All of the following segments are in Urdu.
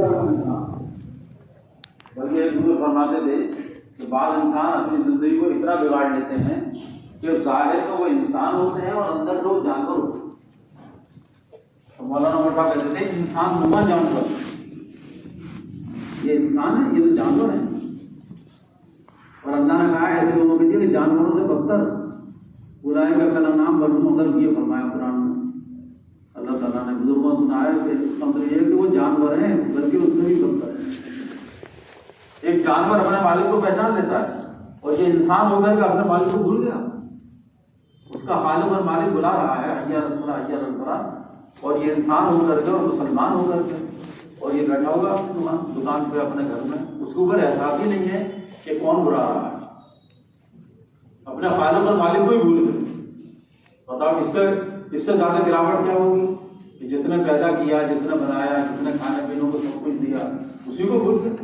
رقم انسان. بلکہ ایک دوسرے فرماتے تھے کہ بعض انسان اپنی زندگی کو اتنا بگاڑ لیتے ہیں کہ ظاہر تو وہ انسان ہوتے ہیں اور اندر سے وہ جانور ہوتے ہیں. تو مولانا موٹا کہتے تھے انسان نما جانور، یہ انسان ہے، یہ تو جانور ہے. اور اللہ نے کہا ایسے لوگوں کے لیے جانوروں سے بدتر بلائے کا کلام نام بنو مغل یہ فرمایا قرآن میں. اللہ تعالیٰ نے بزرگوں سنایا کہ اس کا مطلب یہ ہے کہ وہ جانور ہیں بلکہ اس سے بھی بدتر ہے. ایک جانور اپنے مالک کو پہچان لیتا ہے اور یہ انسان ہو کر کے اپنے مالک کو بھول گیا. اس کا خالق اور مالک بلا رہا ہے حیا الصلاۃ حیا الفلاح، اور یہ انسان ہو کر کے اور مسلمان ہو کر کے اور یہ بیٹھا ہوگا اپنی دکان پہ اپنے گھر میں، اس کے اوپر احساس ہی نہیں ہے کہ کون برا رہا ہے. اپنے خالق اور مالک کو ہی بھول گئے. بتاؤ اس سے زیادہ گراوٹ کیا ہوگی کہ جس نے پیدا کیا، جس نے بنایا، جس نے کھانے پینے کو سب کچھ دیا، اسی کو بھول گئے.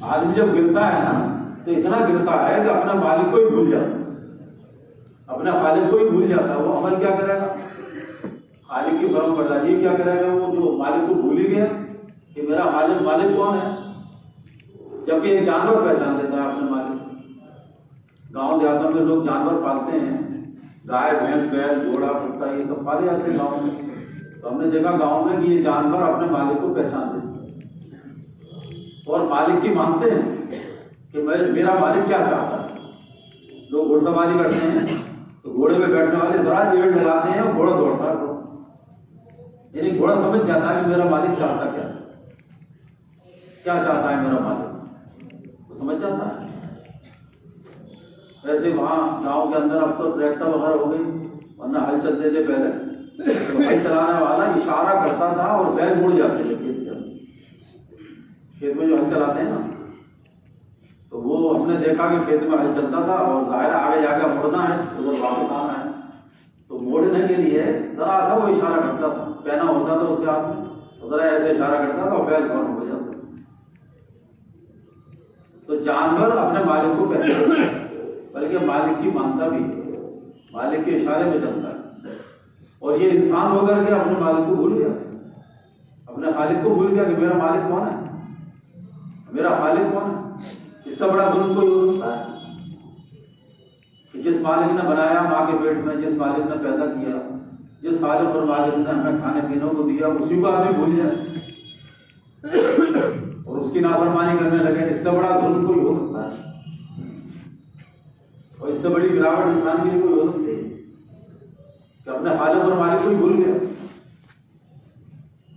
آدمی جب گرتا ہے نا تو اتنا گرتا ہے کہ اپنے مالک کو ہی بھول جاتا ہے، اپنے خالق کو ہی بھول جاتا ہے. وہ عمل کیا کرے گا؟ خالق کی فرم برداری کیا کرے گا؟ وہ جو مالک کو بھول ہی گیا کہ میرا خالق مالک کون ہے. جبکہ ایک جانور پہچان لیتا ہے اپنے مالک. گاؤں دیہاتوں میں لوگ جانور پالتے ہیں، گائے بھینس بیل گھوڑا کتا یہ سب پالے جاتے ہیں گاؤں میں. تو ہم نے دیکھا گاؤں میں کہ یہ جانور اپنے مالک کو پہچانتے ہیں اور مالک کی مانتے ہیں کہ میرا مالک کیا چاہتا ہے. لوگ گھوڑ سواری کرتے ہیں تو گھوڑے پہ بیٹھنے والے ذرا جیڑ لگاتے ہیں اور گھوڑا دوڑتا ہے. یعنی گھوڑا سمجھ جاتا ہے کہ میرا مالک چاہتا کیا چاہتا ہے میرا مالک، وہ سمجھ جاتا ہے. ویسے وہاں گاؤں کے اندر اب تو ٹریکٹر وغیرہ ہو گئی، ورنہ ہل چلتے تھے پہلے تو ہل چلانے والا اشارہ کرتا تھا اور بیل مڑ جاتے تھے. کھیت میں جو ہل چلاتے ہیں نا تو وہ ہم نے دیکھا کہ کھیت میں ہل چلتا تھا اور ظاہر آگے جا کے مڑنا ہے ادھر واپس آنا ہے، تو موڑنے کے لیے ذرا سا وہ اشارہ کرتا تھا، پہنا ہوتا تھا اس کے ہاتھ میں، ذرا ایسے اشارہ کرتا تھا اور بیل فوراً ہو جاتا. تو جانور اپنے مالک کو پہچانتا ہے بلکہ مالک کی مانتا بھی ہے، مالک کے اشارے میں چلتا ہے. اور یہ انسان ہو کر کے اپنے مالک کو بھول گیا، اپنے خالق کو بھول گیا کہ میرا مالک کون ہے، میرا خالق کون ہے. اس سے بڑا ظلم کوئی ہو سکتا ہے کہ جس مالک نے بنایا ماں کے پیٹ میں، جس مالک نے پیدا کیا، جس خالق اور مالک نے ہمیں کھانے پینے کو دیا، اسی کو آدمی بھول جائے اور اس کی نافرمانی کرنے لگے. اس سے بڑا ظلم کوئی ہو سکتا ہے اور اس سے بڑی گراوٹ انسان کے لیے کوئی ہو سکتی ہے کہ اپنے خالق اور مالک کو ہی بھول گیا.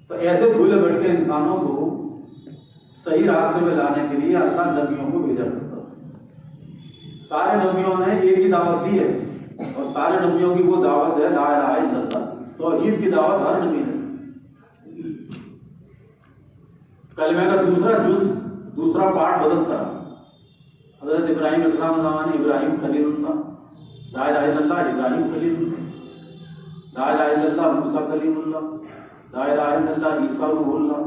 تو ایسے بھولے بھٹکے انسانوں کو صحیح راستے میں لانے کے لیے اللہ نبیوں کو بھیجا کرتا ہے. سارے نبیوں نے ایک ہی دعوت دی ہے اور سارے نبیوں کی وہ دعوت ہے لا الہ الا اللہ. توحید کی دعوت ہر نبی ہے. کلمے کا دوسرا پارٹ بدلتا ہے. حضرت ابراہیم علیہ السلام زمان ابراہیم خلیل اللہ، لا الہ الا اللہ ابراہیم خلیل اللہ، لا الہ الا اللہ موسیٰ کلیم اللہ، لا الہ الا اللہ عیسیٰ روح اللہ،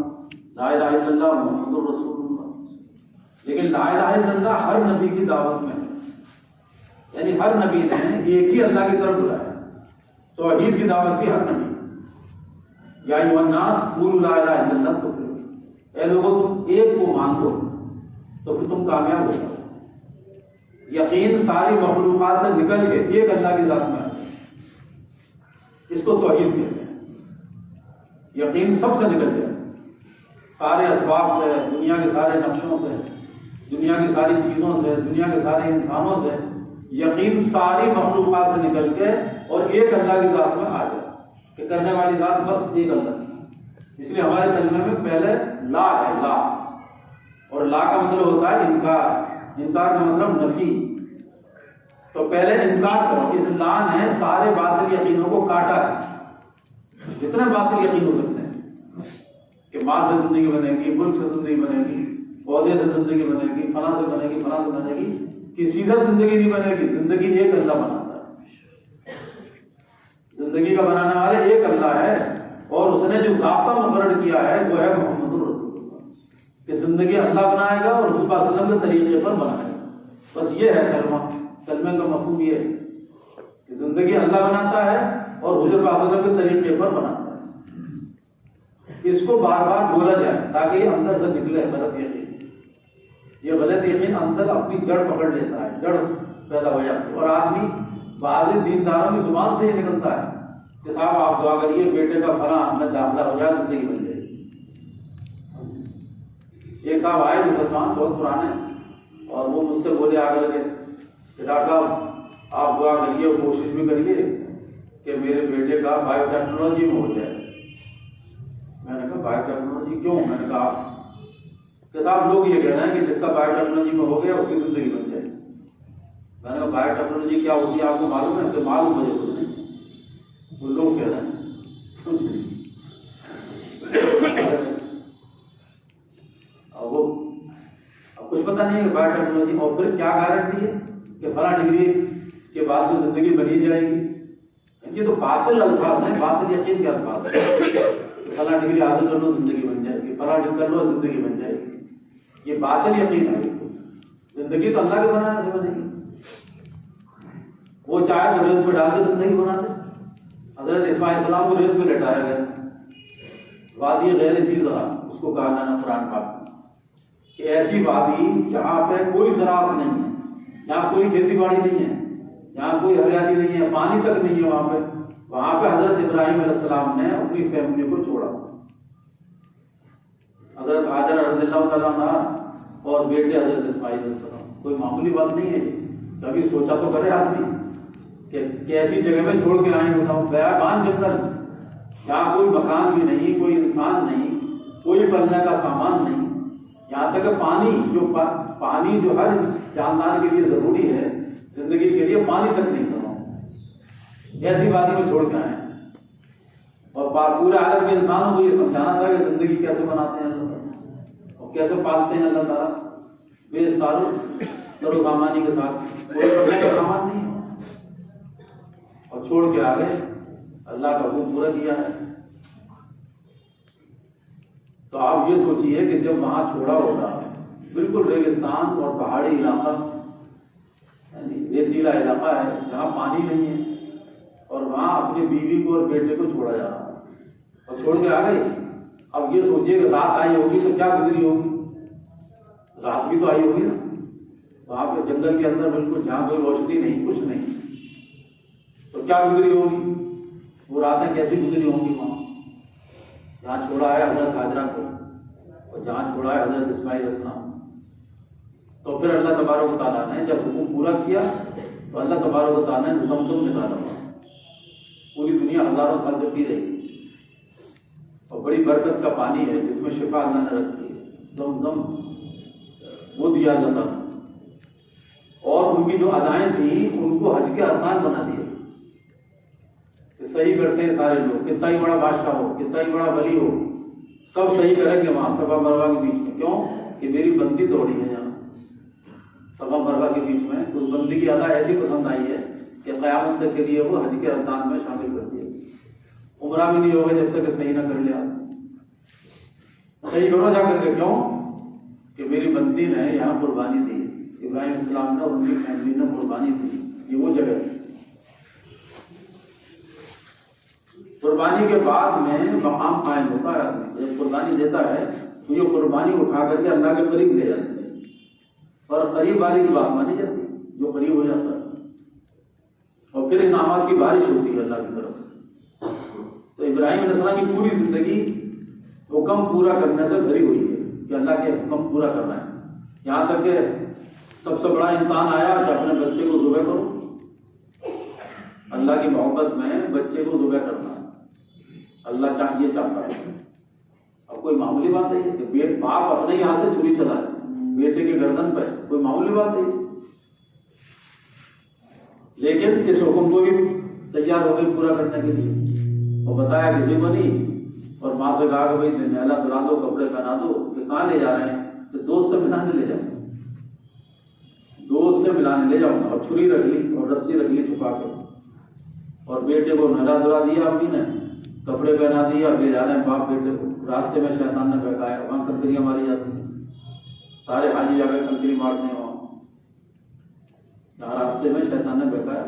لا الہ الا اللہ محمد رسول اللہ. لیکن لا الہ الا اللہ ہر نبی کی دعوت میں ہے، یعنی ہر نبی نے ایک ہی اللہ کی طرف بلایا. توحید کی دعوت کی ہر نبی. یا ایھا الناس قولوا لا الہ الا اللہ تفلحوا، اے لوگوں تم ایک کو مان دو تو پھر تم کامیاب ہو جاؤ. یقین ساری مخلوقات سے نکل کے ایک اللہ کی ذات میں ہے، اس کو توحید کہتے ہیں. یقین سب سے نکل جائے، سارے اسباب سے، دنیا کے سارے نقشوں سے، دنیا کی ساری چیزوں سے، دنیا کے سارے انسانوں سے، یقین ساری مخلوقات سے نکل کے اور ایک اللہ کی ذات میں آ جائے کہ کرنے والی ذات بس ایک اللہ. اس لیے ہمارے کلمے میں پہلے لا ہے، لا، اور لا کا مطلب ہوتا ہے انکار. انکار کا مطلب نفی. تو پہلے انکار کرو. اس لا نے سارے باطل یقینوں کو کاٹا ہے. جتنے باطل یقین ہو سکتے ہیں کہ مال سے زندگی بنے گی، ملک سے زندگی بنے گی، عہدے سے زندگی بنے گی، فلاں سے بنے گی، فلاں سے بنے گی، کسی سے زندگی نہیں بنے گی. زندگی ایک اللہ بناتا ہے. زندگی کا بنانے والے ایک اللہ ہے اور اس نے جو ضابطہ مقرر کیا ہے وہ ہے محمد رسول اللہ کہ زندگی اللہ بنائے گا اور حضور صلی اللہ علیہ وسلم کے طریقے پر بنائے گا. بس یہ ہے کلمہ. کلمے کا مفہوم یہ ہے کہ زندگی اللہ بناتا ہے اور حضور صلی اللہ علیہ وسلم کے طریقے پر بناتا ہے. اس کو بار بار بولا جائے تاکہ یہ اندر سے نکلے غلط یقین. یہ غلط یقین اندر اپنی جڑ پکڑ لیتا ہے، جڑ پیدا ہو جاتی ہے، اور آدمی بعض دینداروں کی زبان سے یہ نکلتا ہے کہ صاحب آپ دعا کریے بیٹے کا فلاں میں داخلہ ہو جائے، زندگی بن جائے. ایک صاحب آئے مسلمان بہت پرانے، اور وہ مجھ سے بولے آگے لگے کہ ڈاکٹر صاحب آپ دعا کریے اور کوشش بھی کریے کہ میرے بیٹے کا بایو ٹیکنالوجی میں ہو جائے. میں نے کہا بایو ٹیکنالوجی کیوں؟ میں نے کہا کہ صاحب لوگ یہ کہہ رہے ہیں کہ جس کا بایو ٹیکنالوجی میں ہو گیا اس کی زندگی بن جائے. میں نے کہا بایو ٹیکنالوجی کیا ہوتی ہے آپ کو معلوم ہے؟ کہ معلوم مجھے کچھ نہیں. وہ لوگ کہہ رہے ہیں کچھ نہیں. وہ اب کچھ پتہ نہیں ہے بایو ٹیکنالوجی، اور پھر کیا گارنٹی ہے کہ فلاں ڈگری کے بعد میں زندگی بنی جائے گی. یہ تو باطل الفاظ ہیں، باطل یقین کے الفاظ ہیں. فلاں ڈگری حاصل کر لو زندگی بن جائے گی، فلاں ڈگری کر لو زندگی بن جائے گی. یہ باطل یقین ہے. زندگی تو اللہ کے بنانے سے بنے گی. وہ چاہے تو ریت پہ ڈال کے زندگی بنا دے. حضرت اسماعیل السلام کو ریت پہ لٹایا گیا، وادی غیر چیز اس کو کہا جانا قرآن پاک کہ ایسی وادی جہاں پہ کوئی زراعت نہیں ہے، جہاں کوئی کھیتی باڑی نہیں ہے، جہاں کوئی ہریالی نہیں ہے، پانی تک نہیں ہے. وہاں پہ حضرت ابراہیم علیہ السلام نے اپنی فیملی کو چھوڑا. حضرت حاجر رضی اللہ تعالیٰ عنہ اور بیٹے حضرت اسماعیل علیہ السلام. کوئی معمولی بات نہیں ہے. کبھی سوچا تو کرے آدمی کہ ایسی جگہ میں چھوڑ کے آئیں. بتاؤ بیابان جنگل، جہاں کوئی مکان بھی نہیں، کوئی انسان نہیں، کوئی پلنے کا سامان نہیں. یہاں تک کہ پانی جو ہر جاندار کے لیے ضروری ہے زندگی کے لیے، پانی تک نہیں کرنا. ایسی وادی میں چھوڑ کے آئے. اور پورے عالم کے انسانوں کو یہ سمجھانا تھا کہ زندگی کیسے بناتے ہیں اللہ تعالیٰ اور کیسے پالتے ہیں اللہ تعالیٰ بے سارو سامانی کے ساتھ. کوئی پڑھنے کا سامان نہیں اور چھوڑ کے آ گئے. اللہ کا حکم پورا کیا ہے. تو آپ یہ سوچیے کہ جب وہاں چھوڑا ہوگا بالکل ریگستان اور پہاڑی علاقہ، ریتیلا علاقہ ہے جہاں پانی نہیں ہے، اور وہاں اپنی بیوی کو اور بیٹے کو چھوڑا جا رہا ہے اور چھوڑ کے آ گئے. اب یہ سوچیے کہ رات آئی ہوگی تو کیا گزری ہوگی؟ رات بھی تو آئی ہوگی نا. وہاں پہ جنگل کے اندر بالکل جہاں کوئی روشنی نہیں، کچھ نہیں، تو کیا گزری ہوگی؟ وہ راتیں کیسی گزری ہوں گی وہاں جہاں چھوڑا ہے حضرت حاجرہ کو اور جہاں چھوڑا ہے حضرت اسماعیل علیہ السلام. تو پھر اللہ تبارک و تعالیٰ نے جب حکم پورا کیا تو اللہ تبارک و تعالیٰ نے زمزم نکالا. پوری دنیا ہزاروں سال سے پی رہی اور بڑی برکت کا پانی ہے جس میں شفا اللہ نے رکھی ہے. زمزم وہ دیا اللہ تعالیٰ. اور ان کی جو ادائیں تھیں ان کو حج کے ارکان بنا دیا کہ صحیح کرتے ہیں سارے لوگ، کتنا ہی بڑا بادشاہ ہو، کتنا ہی بڑا ولی ہو، سب صحیح کریں گے وہاں صفا مروا کے بیچ میں. کیوں کہ میری بندی دوڑی ہے یہاں صفا مروا کے بیچ میں. اس بندی کی ادا ایسی پسند آئی ہے کہ قیامت تک کے لیے وہ حج کے ارکان میں شامل کر دیا. عمرہ بھی نہیں ہوگا جب تک کہ صحیح نہ کر لیا. صحیح کرو جا کر کے. کیوں کہ میری بندی نے یہاں قربانی دی، ابراہیم السلام نے اور ان کی فیملی نے قربانی دی. یہ وہ جگہ ہے. قربانی کے بعد میں مقام قائم ہوتا ہے. جب قربانی دیتا ہے تو یہ قربانی اٹھا کر کے اللہ کے قریب لے جاتے ہیں، اور قریب والی کی بات مانی جاتی ہے جو قریب ہو جاتا ہے. اور پھر انعامات کی بارش ہوتی ہے اللہ کی طرف سے. تو ابراہیم علیہ السلام کی پوری زندگی حکم پورا کرنے سے بھری ہوئی ہے کہ اللہ کے حکم پورا کرنا ہے. یہاں تک کہ سب سے بڑا امتحان آیا کہ اپنے بچے کو ذبح کرو. اللہ کی محبت میں بچے کو ذبح کرنا اللہ چاہیے چاہتا ہے. اب کوئی معمولی بات نہیں کہ باپ اپنے یہاں سے چھری چلائے بیٹے کے گردن پہ، کوئی معمولی بات نہیں. لیکن اس حکم کو بھی تیار ہو گئی پورا کرنے کے لیے. اور بتایا کسی کو نہیں، اور ماں سے کہا کہ بھائی نیلا دلا دو، کپڑے پہنا دو. کہ کہاں لے جا رہے ہیں؟ کہ دوست سے ملانے لے جاؤ، دوست سے ملانے لے جاؤں. اور چھری رکھ لی اور رسی رکھ لی چھپا کے، اور بیٹے کو نیلا دلا دیا امی نے، کپڑے پہنا دیا. لے جا رہے ہیں باپ بیٹے کو. راستے میں شیطان نے بہکایا، وہاں کنکریاں ماری جاتی ہیں. سارے حاجی جا کے کنکری مارتے ہیں وہاں جہاں راستے میں شیطان نے بہکایا.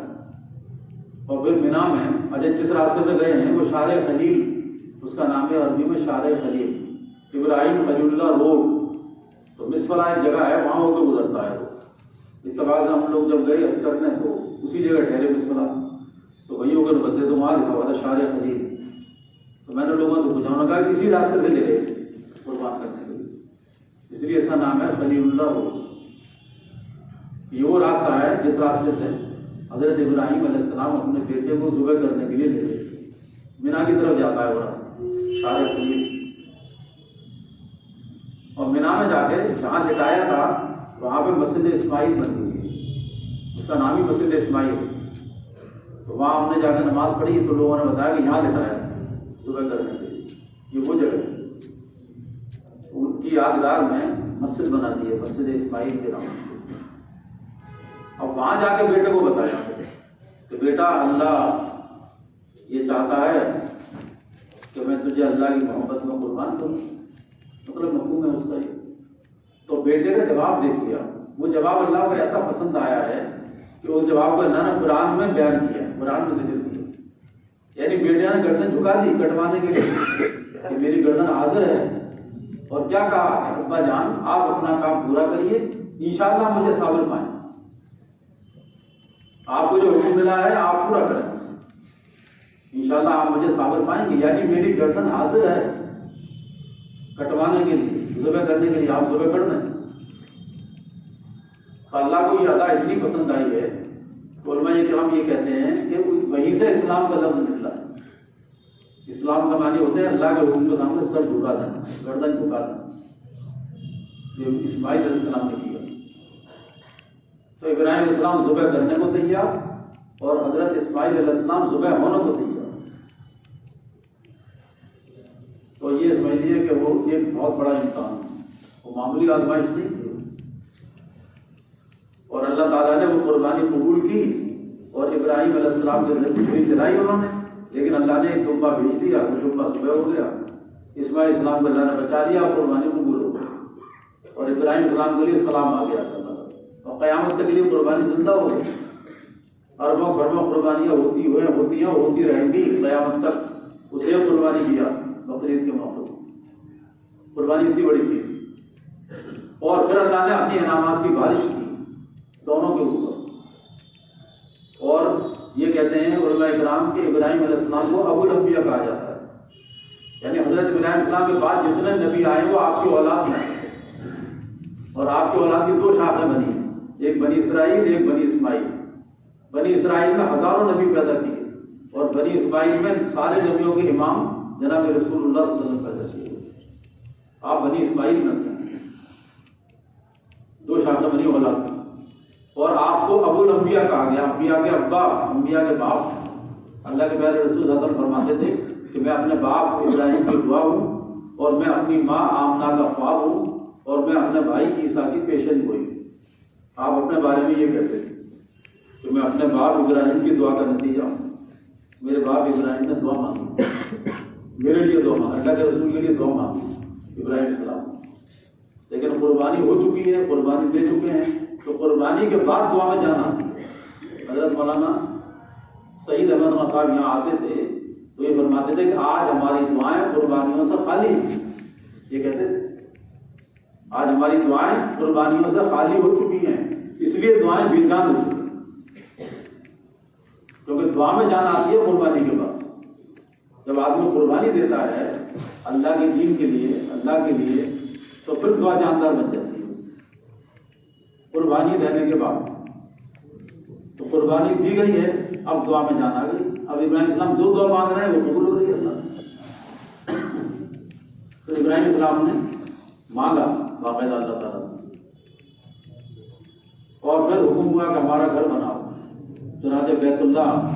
اور پھر مینا میں جس راستے سے گئے ہیں وہ سارے خلیل اس کا نام ہے عربی میں شارع خلیل، ابراہیم خلیل اللہ روڈ، تو مصفلا ایک جگہ ہے، وہاں ہو کے گزرتا ہے وہ۔ اتفاق سے ہم لوگ جب گئے حج کرنے تو اسی جگہ ٹھہرے مصفلا، تو وہی ہو کر بدلے تو وہاں لکھا ہوا تھا شارع خلیل۔ تو میں نے لوگوں سے پوچھا، انہوں نے کہا کسی راستے سے لے گئے تھے قربان کرنے کے لیے، اس لیے اس کا نام ہے خلیل اللہ روڈ۔ یہ وہ راستہ ہے جس راستے سے حضرت ابراہیم علیہ السلام اپنے بیٹے کو ذبح کرنے کے لیے لے گئے، مینا کی طرف جاتا ہے وہ راستہ شارع خلیل۔ اور مینا میں جا کے جہاں لٹایا تھا وہاں پہ مسجد اسماعیل بنی ہوئی ہے، اس کا نام ہی مسجد اسماعیل ہے۔ تو وہاں ہم نے جا کے نماز پڑھی تو لوگوں نے بتایا کہ یہاں لٹایا ذبح کرنے کے لیے، یہ وہ جگہ ہے۔ ان کی یادگار میں مسجد بنا دی ہے مسجد اسماعیل کے نام سے۔ اب وہاں جا کے بیٹے کو بتایا کہ بیٹا اللہ یہ چاہتا ہے کہ میں تجھے اللہ کی محبت میں قربان کروں، مطلب مفہوم ہے اس کا یہ۔ تو بیٹے نے جواب دے دیا، وہ جواب اللہ کو ایسا پسند آیا ہے کہ اس جواب کو اللہ نے قرآن میں بیان کیا، قرآن میں ذکر کیا۔ یعنی بیٹے نے گردن جھکا دی کٹوانے کے لیے کہ میری گردن حاضر ہے، اور کیا کہا کہ ابا جان آپ اپنا کام پورا کریے، انشاءاللہ مجھے صابر پائیں، آپ کو جو حکم ملا ہے آپ پورا کریں، انشاءاللہ آپ مجھے صابر پائیں گے۔ یعنی میری گردن حاضر ہے کٹوانے کے لیے، ذبح کرنے کے لیے، آپ ذبح کر دیں۔ تو اللہ کو یہ ادا اتنی پسند آئی ہے تو علماء کرام یہ کہتے ہیں کہ وہیں سے اسلام کا لفظ نکلا ہے۔ اسلام کا معنی ہوتے ہیں اللہ کے حکم کے سامنے سر جھکا دینا، گردن جھکا دینا، یہ اسماعیل علیہ السلام نے کیا۔ تو ابراہیم علیہ السلام ذبح کرنے کو تیار اور حضرت اسماعیل علیہ السلام ذبح ہونے کو تیار۔ تو یہ سمجھ لیجیے کہ وہ ایک بہت بڑا امتحان ہے، وہ معمولی آزمائش نہیں تھی، اور اللہ تعالیٰ نے وہ قربانی قبول کی اور ابراہیم علیہ السلام کے ذریعے چلائی انہوں نے، لیکن اللہ نے ایک دمبا بھیج دیا، وہ دمبا صبح ہو گیا، اسماعیل السلام کو اللہ نے بچا لیا اور قربانی قبول ہو گئی، اور ابراہیم السلام کے لیے سلام آ گیا تھا، اور قیامت تک کے لیے قربانی زندہ ہو گئی۔ اربوں خربوں قربانیاں ہوتی رہیں گی قیامت تک، اسے قربانی کیا بقرعید کے موقع پر، قربانی اتنی بڑی چیز۔ اور پھر اللہ نے اپنی انعامات کی بارش کی دونوں کے اوپر، اور یہ کہتے ہیں علماء کرام کہ ابراہیم علیہ السلام کو ابو الانبیاء کہا جاتا ہے، یعنی حضرت ابراہیم السلام کے بعد جتنے نبی آئے وہ آپ کی اولاد میں، اور آپ کی اولاد کی دو شاخیں بنی ہیں، ایک بنی اسرائیل ایک بنی اسماعیل۔ بنی اسرائیل میں ہزاروں نبی پیدا کیے، اور بنی اسماعیل میں سارے نبیوں کے امام جناب رسول اللہ صلی اللہ علیہ وسلم پیدا کیے۔ آپ بنی اسماعیل میں سے دو شاخیں بنی اولاد کی، اور آپ کو ابو الانبیاء کہا گیا، انبیاء کے ابا، انبیاء کے باپ۔ اللہ کے پیارے رسول حضرت فرماتے تھے کہ میں اپنے باپ ابراہیم کی دعا ہوں، اور میں اپنی ماں آمنہ کا خواب ہوں، اور میں اپنے بھائی عیسیٰ کی پیشن گوئی ہوں۔ آپ اپنے بارے میں یہ کہتے تھے کہ میں اپنے باپ ابراہیم کی دعا کا نتیجہ ہوں، میرے باپ ابراہیم نے دعا مانگی، میرے لیے دعا مانگی، اللہ کے رسول کے لیے دعا مانگی ابراہیم السلام، لیکن قربانی ہو چکی ہے، قربانی دے چکے ہیں، تو قربانی کے بعد دعا میں جانا۔ حضرت مولانا سعید احمد خان صاحب یہاں آتے تھے تو یہ فرماتے تھے کہ آج ہماری دعائیں قربانیوں سے خالی ہیں، یہ کہتے تھے آج ہماری دعائیں قربانیوں سے خالی ہو چکی ہیں، اس لیے دعائیں بے جان ہو چکی ہیں، کیونکہ دعا میں جان آتی ہے قربانی کے بعد۔ جب آدمی قربانی دیتا ہے اللہ کے دین کے لیے، اللہ کے لیے، تو پھر دعا جاندار بن جاتی ہے قربانی دینے کے بعد۔ تو قربانی دی گئی ہے، اب دعا میں جان آ گئی۔ اب ابراہیم السلام جو دعا مانگ رہے ہیں وہ قبول ہو رہی ہے اللہ۔ تو ابراہیم السلام نے مانگا باقاعدہ اللہ تعالیٰ سے، اور پھر حکم ہوا کہ ہمارا گھر بناؤ۔ چنانچہ بیت اللہ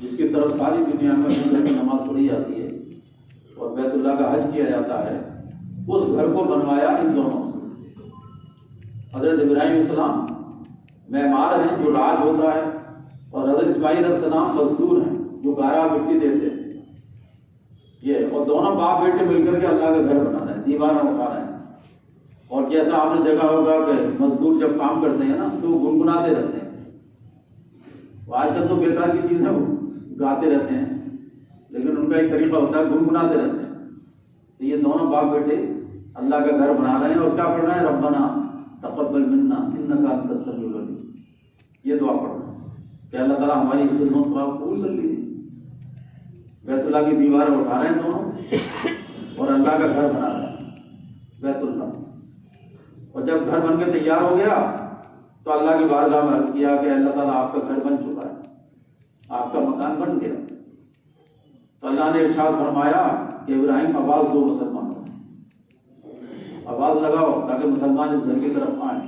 جس کی طرف ساری دنیا میں نماز پڑھی جاتی ہے اور بیت اللہ کا حج کیا جاتا ہے، اس گھر کو بنوایا ان دونوں سے۔ حضرت ابراہیم السلام معمار ہیں جو راج ہوتا ہے، اور حضرت اسماعیل علیہ السلام مزدور ہیں جو گارا مٹی دیتے ہیں، یہ اور دونوں باپ بیٹے مل کر کے اللہ کا گھر بنا رہے ہیں، دیوار اٹھا رہے ہیں۔ اور جیسا آپ نے دیکھا ہوگا کہ مزدور جب کام کرتے ہیں نا تو گنگناتے رہتے ہیں، آج کل تو بیکار کی چیز ہے وہ گاتے رہتے ہیں، لیکن ان کا ایک طریقہ ہوتا ہے گنگناتے رہتے ہیں. تو یہ دونوں باپ بیٹے اللہ کا گھر بنا رہے ہیں اور کیا پڑھ رہے ہیں؟ ربنا تقبل منا انک انت السمیع العلیم. یہ دعا پڑھ رہے ہیں کہ اللہ تعالیٰ ہماری اس خدمت کو آپ قبول کر لیجیے. بیت اللہ کی دیواریں اٹھا رہے ہیں دونوں اور اللہ کا گھر بنا رہے ہیں بیت اللہ. اور جب گھر بن کے تیار ہو گیا تو اللہ کی بارگاہ میں عرض کیا کہ اللہ تعالیٰ آپ کا گھر بن چکا ہے, آپ کا مکان بن گیا. تو اللہ نے ارشاد فرمایا کہ ابراہیم آواز دو مسلمانوں کو, آواز لگاؤ تاکہ مسلمان اس گھر کی طرف آئیں.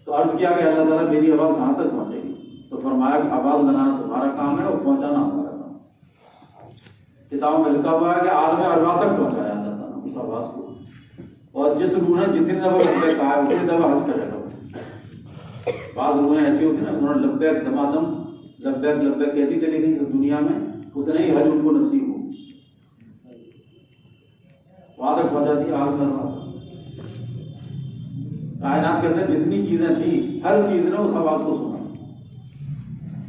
تو عرض کیا کہ اللہ تعالیٰ میری آواز کہاں تک پہنچے گی؟ تو فرمایا کہ آواز لگانا تمہارا کام ہے اور پہنچانا ہمارا کام. کتابوں میں لکھا ہوا ہے کہ عالم ارواح تک پہنچایا اللہ تعالیٰ اس آواز کو, اور جس روح نے جتنی دفعہ لبیک کہا ہے اتنی دفعہ حج کرے گا. بعض روحیں ایسی ہوتی ہیں نا, انہوں نے لبیک دمادم لبیک لبیک کہتی چلی گئی تو دنیا میں اتنا ہی حج ان کو نصیب ہو, وہاں تک پہنچا دی عالم ارواح. کائنات کے اندر جتنی چیزیں تھیں ہر چیز نے اس آواز کو سنا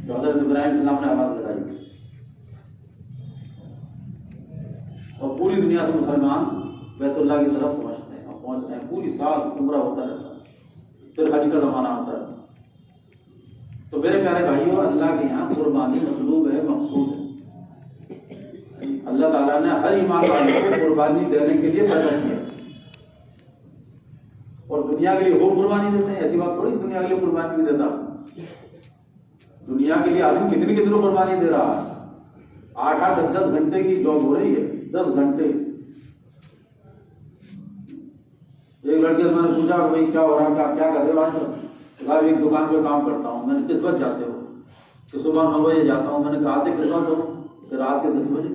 جو حضرت ابراہیم السلام نے آواز لگائی. اور پوری دنیا سے مسلمان بیت اللہ کی طرف پہنچتے ہیں پوری سال عمرہ ہوتا رہتا ہے, پھر حج کا زمانہ ہوتا ہے. تو میرے پیارے بھائیوں, اللہ کے یہاں قربانی مطلوب ہے, مقصود ہے. اللہ تعالیٰ نے ہر ایمان والے کو قربانی دینے کے لیے پیدا کیا, اور دنیا کے لیے وہ قربانی دیتے ہیں. ایسی بات تھوڑی دنیا کے لیے قربانی نہیں دیتا. دنیا کے لیے آدمی کتنی کتنی قربانی دے رہا ہے. 8-10 گھنٹے کی جاب ہو رہی ہے, 10 گھنٹے. ایک لڑکے سے میں نے پوچھا کہ بھائی کیا ہو رہا ہے, آپ کیا کر رہے ہو آج؟ کہا ایک دکان پہ کام کرتا ہوں. میں نے کس وقت جاتے ہو؟ کہ صبح 9 بجے جاتا ہوں. میں نے کہا تھا کس وقت ہو؟ کہ رات کے 10 بجے.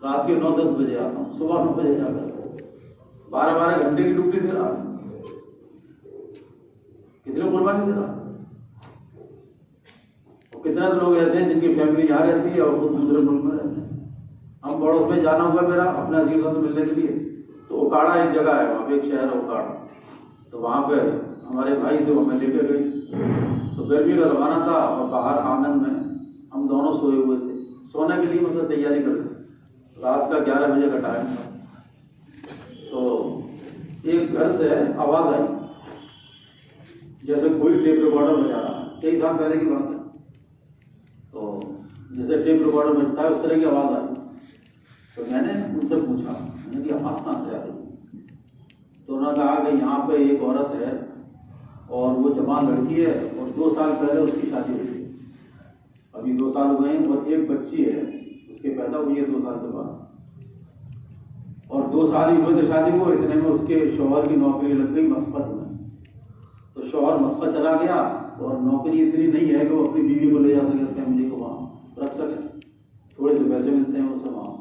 رات کے 9-10 بجے آتا ہوں, صبح 9 بجے جا کر 12 گھنٹے کی ڈیوٹی دے رہا ہے. کتنے قربانی دے رہا ہے. کتنے لوگ ایسے ہیں جن کی فیملی یہاں رہتی ہے اور خود دوسرے ملک میں رہتے ہیں. ہم پڑوس میں جانا ہوا میرا اپنے عزیزوں سے ملنے کے لیے, تو اوکاڑا ایک جگہ ہے, وہاں پہ ایک شہر ہے اوکاڑا. تو وہاں پہ ہمارے بھائی تھے, وہ ہمیں لے کے گئی. تو گرمی کا زمانہ تھا اور باہر آنگن میں ہم دونوں سوئے ہوئے تھے. سونے کے لیے مطلب تیاری کر رہے, رات کا 11 بجے کا ٹائم تھا. تو ایک گھر سے آواز آئی جیسے کوئی ٹیپ ریکارڈر بجا رہا ہے. کئی سال پہلے کی بات ہے. تو جیسے ٹیپ ریکارڈر بجتا ہے اس طرح کی آواز آئی. تو میں نے ان سے پوچھا, میں نے کہ آواز کہاں سے آ رہی؟ تو انہوں نے کہا کہ یہاں پہ ایک عورت ہے اور وہ جوان لڑکی ہے اور 2 سال پہلے اس کی شادی ہوئی ہے. ابھی 2 سال ہو گئے ہیں اور ایک بچی ہے اس کے پیدا ہوئی ہے 2 سال کے بعد. اور 2 سال ہی ہوئے تھے شادی کو, اتنے میں اس کے شوہر کی نوکری لگ گئی مسقط میں. تو شوہر مسقط چلا گیا اور نوکری اتنی نہیں ہے کہ وہ اپنی بیوی کو لے جا سکے, فیملی کو وہاں رکھ سکے. تھوڑے سے پیسے ملتے ہیں اسے وہاں.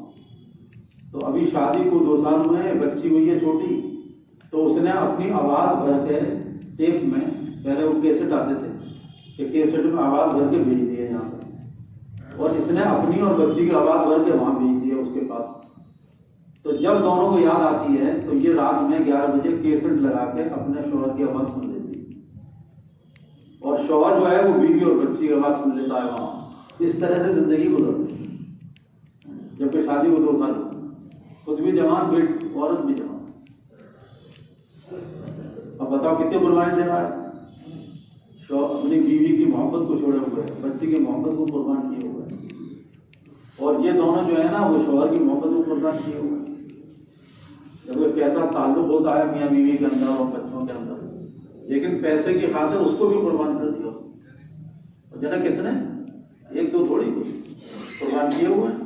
تو ابھی شادی کو 2 سال ہوئے ہیں, بچی ہوئی ہے چھوٹی. تو اس نے اپنی آواز بھر کے ٹیپ میں, پہلے وہ کیسٹ آتے تھے کہ کیسٹ میں آواز بھر کے بھیج دی ہے یہاں پہ, اور اس نے اپنی اور بچی کی آواز بھر کے وہاں بھیج دی ہے اس کے پاس. تو جب دونوں کو یاد آتی ہے تو یہ رات میں 11 بجے کیسٹ لگا کے اپنے شوہر کی آواز سن لیتی ہے, اور شوہر جو ہے وہ بیوی اور بچی کی آواز سن لیتا ہے وہاں. اس طرح سے زندگی گزرتی ہے. جبکہ شادی کو 2 سال ہوئی, خود بھی جوان, عورت بھی جوان. اب بتاؤ کتنے قربانی دے رہا ہے. اپنی بیوی کی محبت کو چھوڑے ہوئے, بچی کی محبت کو قربان کیے ہوئے, اور یہ دونوں جو ہے نا وہ شوہر کی محبت کو قربان کیے ہوئے. جب کیسا تعلق ہوتا ہے میاں بیوی کے اندر اور بچوں کے اندر, لیکن پیسے کی خاطر اس کو بھی قربان کر دیا. اور جنا کتنے, 1-2 تھوڑی قربان کیے ہوئے ہیں.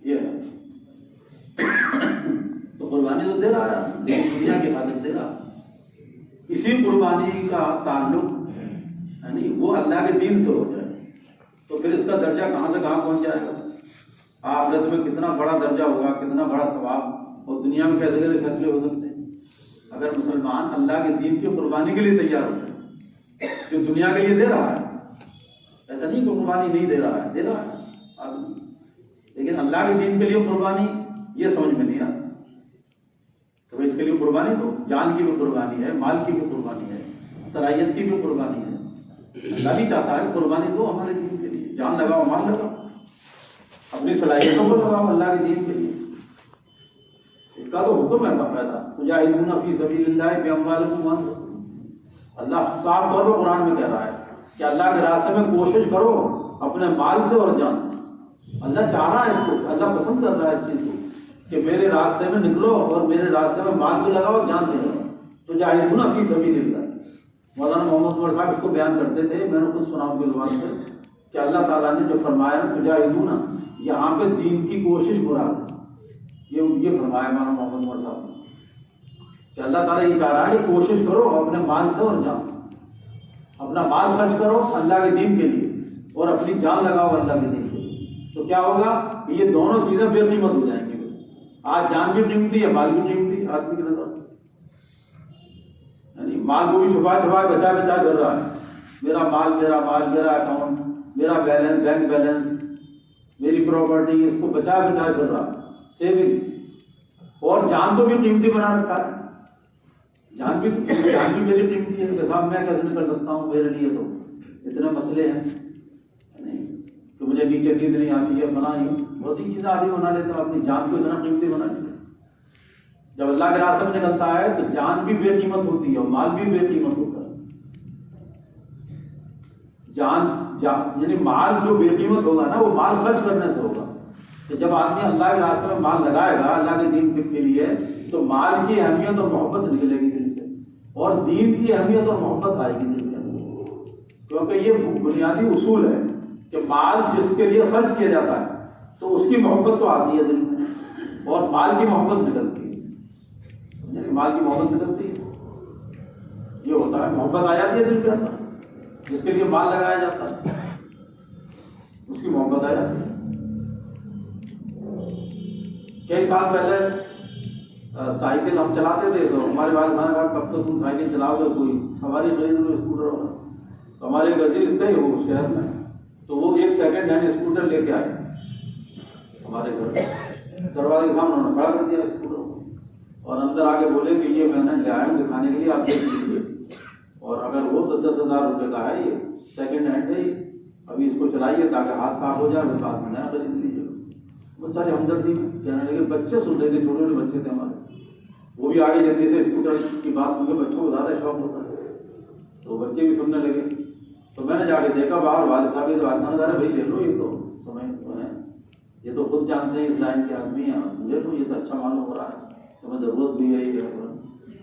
یہ تو قربانی تو دے رہا ہے, لیکن دنیا کی خاطر دے رہا. اسی قربانی کا تعلق یعنی وہ اللہ کے دین سے ہو جائے تو پھر اس کا درجہ کہاں سے کہاں پہنچ جائے گا. آخرت میں کتنا بڑا درجہ ہوگا, کتنا بڑا ثواب, اور دنیا میں کیسے کیسے فیصلے ہو سکتے ہیں اگر مسلمان اللہ کے دین کی قربانی کے لیے تیار ہو جائے. جو دنیا کے لیے دے رہا ہے, ایسا نہیں کہ قربانی نہیں دے رہا ہے, دے رہا ہے آدمی, لیکن اللہ کے دین کے لیے قربانی یہ سمجھ میں نہیں آتا. تو اس کے لیے قربانی دو, جان کی بھی قربانی ہے, مال کی بھی قربانی ہے, صلاحیت کی بھی قربانی ہے. اللہ بھی چاہتا ہے قربانی دو ہمارے دین کے لیے. جان لگاؤ، مال لگاؤ، اپنی صلاحیتوں کو لگاؤ اللہ کے دین کے لیے. اس کا تو حکم ہے باقاعدہ، تجاہدون فی سبیل اللہ باموالکم وانفسکم. اللہ صاف طور پر قرآن میں کہہ رہا ہے کہ اللہ کے راستے میں کوشش کرو اپنے مال سے اور جان سے. اللہ چاہ رہا ہے اس کو، اللہ پسند کر رہا ہے اس چیز کو کہ میرے راستے میں نکلو اور میرے راستے میں مال بھی لگاؤ، جان بھی لگاؤ. تجاہدون فی سبیل اللہ. مولانا محمد عمر صاحب اس کو بیان کرتے تھے، میں نے خود سنا ان کے زبان سے کہ اللہ تعالیٰ نے جو فرمایا نا تجاہدون، یہاں پہ دین کی کوشش مراد ہے. یہ فرمایا مولانا محمد عمر صاحب نے کہ اللہ تعالیٰ یہ چاہ رہا ہے کہ کوشش کرو اپنے مال سے اور جان سے. اپنا مال خرچ کرو اللہ کے دین کے لیے اور اپنی جان لگاؤ اللہ کے دین کے لیے. تو کیا ہوگا کہ یہ دونوں چیزیں بے قیمت ہو جائیں گی. آج جان بھی قیمتی ہے، مال بھی قیمتی ہے آدمی کی نظر. یعنی مال کو بھی چھپا چھپا بچا بچا کر رہا ہے. میرا مال، میرا اکاؤنٹ، میرا بیلنس، بینک بیلنس، میری پراپرٹی، اس کو بچا بچا کر رہا ہے، سیونگ. اور جان کو بھی قیمتی بنا رکھا ہے. جان بھی میری قیمتی ہے کہ صاحب میں کیسے کر سکتا ہوں، میرے لیے تو اتنے مسئلے ہیں نہیں کہ مجھے نیچے نیند نہیں آتی ہے، فلاں بہت سی چیزیں آدمی بنا لیتا ہوں، اپنی جان کو اتنا قیمتی بنا لیتا. جب اللہ کے راستے میں نکلتا ہے تو جان بھی بے قیمت ہوتی ہے اور مال بھی بے قیمت ہوتا ہے. یعنی مال جو بے قیمت ہوگا نا وہ مال خرچ کرنے سے ہوگا. کہ جب آدمی اللہ کے راستے میں مال لگائے گا اللہ کے دین کے لیے تو مال کی اہمیت اور محبت نکلے گی دل سے، اور دین کی اہمیت اور محبت آئے گی دل کے اندر. کیونکہ یہ بنیادی اصول ہے کہ مال جس کے لیے خرچ کیا جاتا ہے تو اس کی محبت تو آتی ہے دل میں، اور مال کی محبت نکلتی ہے. یعنی مال کی محبت نکلتی ہے، یہ ہوتا ہے، محبت آ جاتی ہے دل کے اندر. جس کے لیے مال لگایا جاتا ہے اس کی محبت آ جاتی ہے. کئی سال پہلے سائیکل ہم چلاتے تھے تو ہمارے والد صاحب نے کہا کب تک تم سائیکل چلاؤ گے، کوئی سواری خرید لو، اسکوٹر ہوگا. تو ہمارے عزیز تھے وہ شہر میں، تو وہ ایک سیکنڈ ہینڈ اسکوٹر لے کے آئے ہمارے گھر. دروازے کے سامنے انہوں نے کھڑا کر دیا اسکوٹر کو اور اندر آگے بولے کہ یہ میں نے لے آیا ہوں دکھانے کے لیے، آپ دیکھ لیجیے، اور اگر وہ 10,000 روپے کا ہے، یہ سیکنڈ ہینڈ ہے، ابھی اس کو چلائیے تاکہ ہاتھ صاف ہو جائے، اس بعد میں نیا خرید لیجیے. بچارے ہمدردی کہنے لگے، بچے سن رہے تھے، چھوٹے چھوٹے بچے تھے ہمارے، وہ بھی آگے جلدی سے اسکوٹر کی بات سن کے، بچوں کو زیادہ شوق ہوتا ہے تو بچے بھی سننے لگے. تو میں نے جا کے دیکھا باہر والد صاحب بھائی لے لو، یہ تو سمجھ تو ہے، یہ تو خود جانتے ہیں اس لائن کے آدمی ہیں، مجھے تو یہ تو اچھا معلوم ہو رہا ہے، تمہیں ضرورت بھی ہے یہ.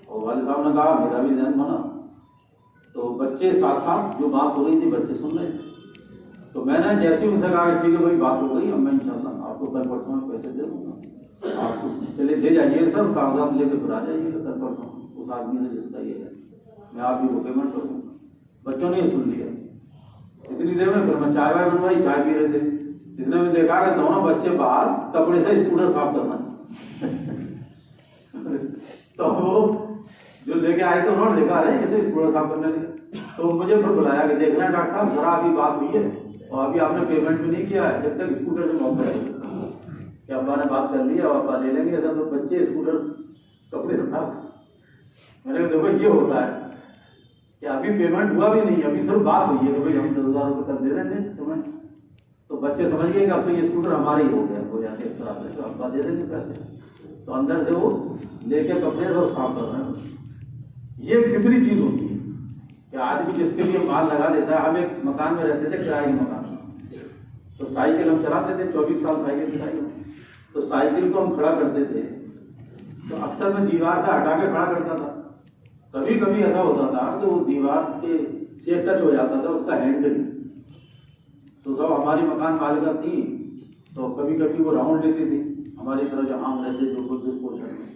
اور والد صاحب نے کہا میرا بھی ذہن بنا. تو بچے ساتھ ساتھ جو بات ہو رہی تھی بچے سن رہے تھے. تو میں نے جیسے ان سے کہا کہ ٹھیک ہے بھائی بات ہو گئی، اب میں انشاءاللہ آپ کو کل پرسوں میں پیسے دے دوں گا، آپ کو چلے لے جائیے سر، کاغذات لے کے پھر آ جائیے کل پرسوں اس آدمی نے جس کا یہ ہے، میں آپ ہی کو پیمنٹ کروں گا. بچوں نے یہ سن لیا. اتنی دیر میں پھر میں چائے وائے بنوائی، چائے پی رہے تھے، اتنے میں دیکھا کہ دونوں بچے باہر کپڑے سے اسکوٹر صاف کرنا. تو وہ جو لے کے آئے تھے انہوں نے دیکھا ہے یہ تو اسکوٹر صاف کرنے لگے. تو مجھے پھر بلایا کہ دیکھنا ڈاکٹر صاحب ذرا ابھی بات ہوئی ہے اور ابھی آپ نے پیمنٹ بھی نہیں کیا ہے، جب تک اسکوٹر سے موقع ہے کہ ابا نے بات کر لی ہے اور ابا لے لیں گے. ایسا تو بچے اسکوٹر کپڑے سے صاف. میں نے دیکھو یہ ہوتا ہے کہ ابھی پیمنٹ ہوا بھی نہیں، ابھی صرف بات ہوئی ہے کہ بھائی ہم 10,000 روپے تک دے رہے تھے تمہیں. تو بچے سمجھ گئے کہ اب تو یہ اسکوٹر ہمارا ہی ہو گیا، ہو جاتے اس طرح سے، تو ابا دے دیں گے پیسے. تو اندر سے وہ لے کے کپڑے سے صاف کر رہے ہیں. یہ فطری چیز ہوتی ہے کہ آج بھی جس کے لیے مال لگا دیتا ہے. ہم ایک مکان میں رہتے تھے، کرائے کے مکان میں، تو سائیکل ہم چلاتے تھے، 24 سال سائیکل چلائی. تو سائیکل کو ہم کھڑا کرتے تھے تو اکثر میں دیوار سے ہٹا کے کھڑا کرتا تھا. کبھی کبھی ایسا ہوتا تھا کہ وہ دیوار کے سے ٹچ ہو جاتا تھا اس کا ہینڈل. تو سب ہماری مکان مالکہ تھی تو کبھی کبھی وہ راؤنڈ لیتی تھی ہماری طرف جہاں ہم رہتے جو خود اس پورشن میں.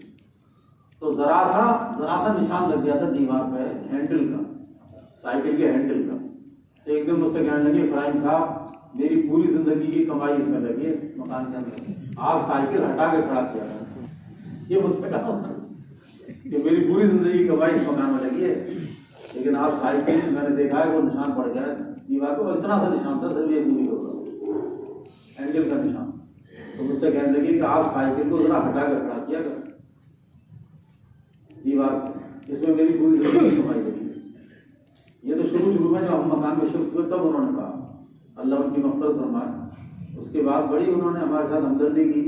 تو ذرا سا نشان لگ گیا تھا دیوار پہ ہینڈل کا، سائیکل کے ہینڈل کا. تو ایک دن مجھ سے کہنے لگے فرائم صاحب میری پوری زندگی کی کمائی اس میں لگی ہے مکان کے اندر، آپ سائیکل ہٹا کے کھڑا کیا ہے. یہ مجھ سے کہا کہ میری پوری زندگی کی کمائی اس مکان میں لگی ہے، لیکن آپ سائیکل میں نے دیکھا ہے وہ نشان پڑ گیا ہے دیوار کو، اتنا سا نشان تھا صرف ایک دوری ہوگا ہینڈل کا نشان. تو مجھ سے کہنے لگی کہ آپ سائیکل کو ذرا ہٹا کر کھڑا کیا کر دیوار سے، اس میں میری پوری زندگی کی کمائی لگی ہے. یہ تو شروع میں جو ہم مکان میں شفٹ ہوئے تب انہوں نے کہا. اللہ ان کی مغفرت فرمائے۔ اس کے بعد بڑی انہوں نے ہمارے ساتھ ہمدردی کی،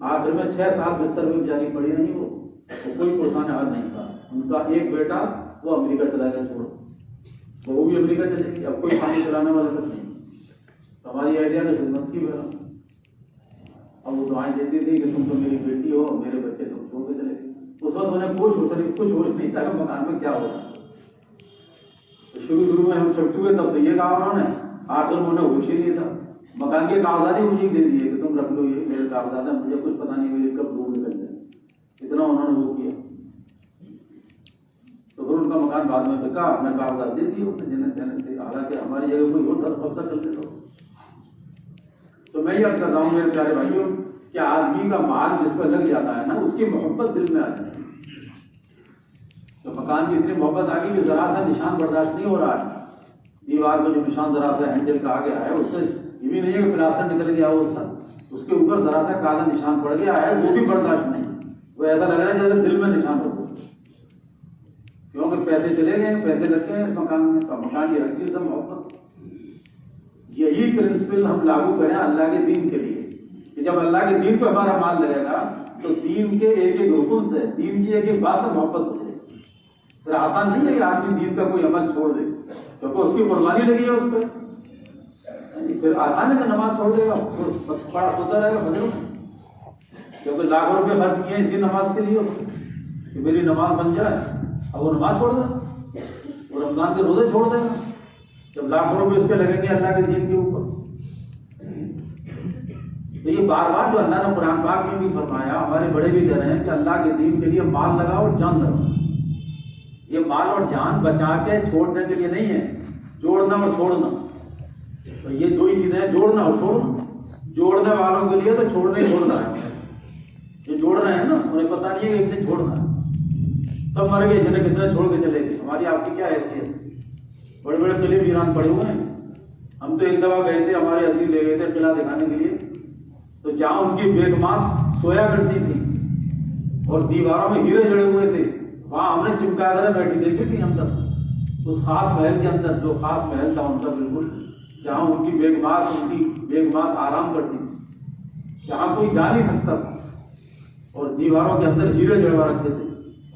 آخر میں 6 سال بستر میں بیچاری پڑی نہیں، وہ کوئی پرسان حال نہیں تھا۔ ان کا ایک بیٹا وہ امریکہ چلا گیا، چھوڑو وہ بھی امریکہ چلے گی، اب کوئی پانی چلانے والا تک نہیں۔ ہماری اہلیہ نے خدمت کی میرا، اب وہ دعائیں دیتی تھی کہ تم تو میری بیٹی ہو، میرے بچے تم چھوڑ کے چلے گئے۔ اس وقت انہیں کچھ ہوش نہیں تھا کہ مکان میں کیا ہوگا۔ شروع میں ہم چھپ چکے تب تو یہ کہا انہوں نے، آخر انہوں نے ہوش ہی نہیں تھا۔ مکان کے کاغذات ہی مجھے دے دیے کہ تم رکھ لو، یہ میرے کاغذات ہیں، مجھے کچھ پتا نہیں میرے کب دور نکل جائے، اتنا انہوں نے وہ کیا۔ تو پھر ان کا مکان بعد میں بکا، اپنے کاغذات دے دیے جنہیں تھے، حالانکہ ہماری جگہ کوئی اور قبضہ کر لیتا۔ تو میں یہ عرض کر رہا ہوں میرے پیارے بھائیوں کہ آدمی کا مال جس پر لگ جاتا ہے نا، اس کی محبت دل میں آ جاتی ہے۔ تو مکان کی اتنی محبت آ گئی کہ ذرا سا نشان برداشت نہیں ہو رہا ہے، دیوار میں جو نشان ذرا سا ہینڈل کا آ گیا ہے، اس سے یہ بھی نہیں ہے کہ پلاسٹر نکل گیا ہو، اس کے اوپر ذرا سا کالا نشان پڑ گیا ہے، وہ بھی برداشت نہیں۔ وہ ایسا لگ رہا ہے جیسے دل میں نشان ہو، کیونکہ پیسے چلے گئے، پیسے لگتے ہیں اس مکان میں، تو مکان کی ہر چیز سے محبت۔ یہی پرنسپل ہم لاگو کریں اللہ کے دین کے لیے کہ جب اللہ کے دین پہ ہمارا مال لگے گا تو دین کے ایک ایک رکن سے، دین کی ایک ایک بات سے محبت ہو جائے گی۔ پھر آسان نہیں ہے کہ آدمی دین کا کوئی عمل چھوڑ دے، کیونکہ اس کی قربانی لگی ہے اس پہ۔ پھر آسان ہے کہ نماز چھوڑ دے گا، بڑا سوتا رہے گا بدلوں، کیونکہ لاکھوں روپے خرچ کیے اسی نماز کے لیے کہ میری نماز بن جائے، اب وہ نماز چھوڑ دے، وہ رمضان کے روزے چھوڑ دے گا جب لاکھوں روپے اس کے لگیں گے اللہ کے دین کے اوپر۔ تو یہ بار بار جو اللہ نے قرآن پاک میں بھی فرمایا، ہمارے بڑے بھی کہہ رہے ہیں کہ اللہ کے دین کے لیے مال لگاؤ اور جان لگاؤ۔ یہ مال اور جان بچا کے چھوڑنے کے لیے نہیں ہے، جوڑنا اور چھوڑنا، تو یہ دو ہی چیزیں ہیں، جوڑنا اور چھوڑنا۔ جوڑنے والوں کے لیے تو چھوڑنا ہی چھوڑنا ہے، یہ جوڑ رہے ہیں نا، انہیں پتہ نہیں ہے کہ ایک دن چھوڑنا ہے۔ سب مر گئے، جنہیں کتنے چھوڑ کے چلے گئے، ہماری آپ کی کیا حیثیت ہے؟ بڑے بڑے قلعے ویران پڑے ہوئے ہیں۔ ہم تو ایک دفعہ گئے تھے، ہمارے اسی لے گئے تھے قلعہ دکھانے کے لیے، تو جہاں ان کی بیگمات سویا کرتی تھی اور دیواروں میں ہیرے جڑے ہوئے تھے، وہاں ہم نے چمکا کر بیٹھی دیکھی تھی اندر، اس خاص محل کے اندر، جو خاص محل تھا ان کا بالکل، جہاں ان کی بیگمات آرام کرتی تھی، جہاں کوئی جا نہیں سکتا تھا، اور دیواروں کے اندر ہیرے جڑوا رکھتے تھے،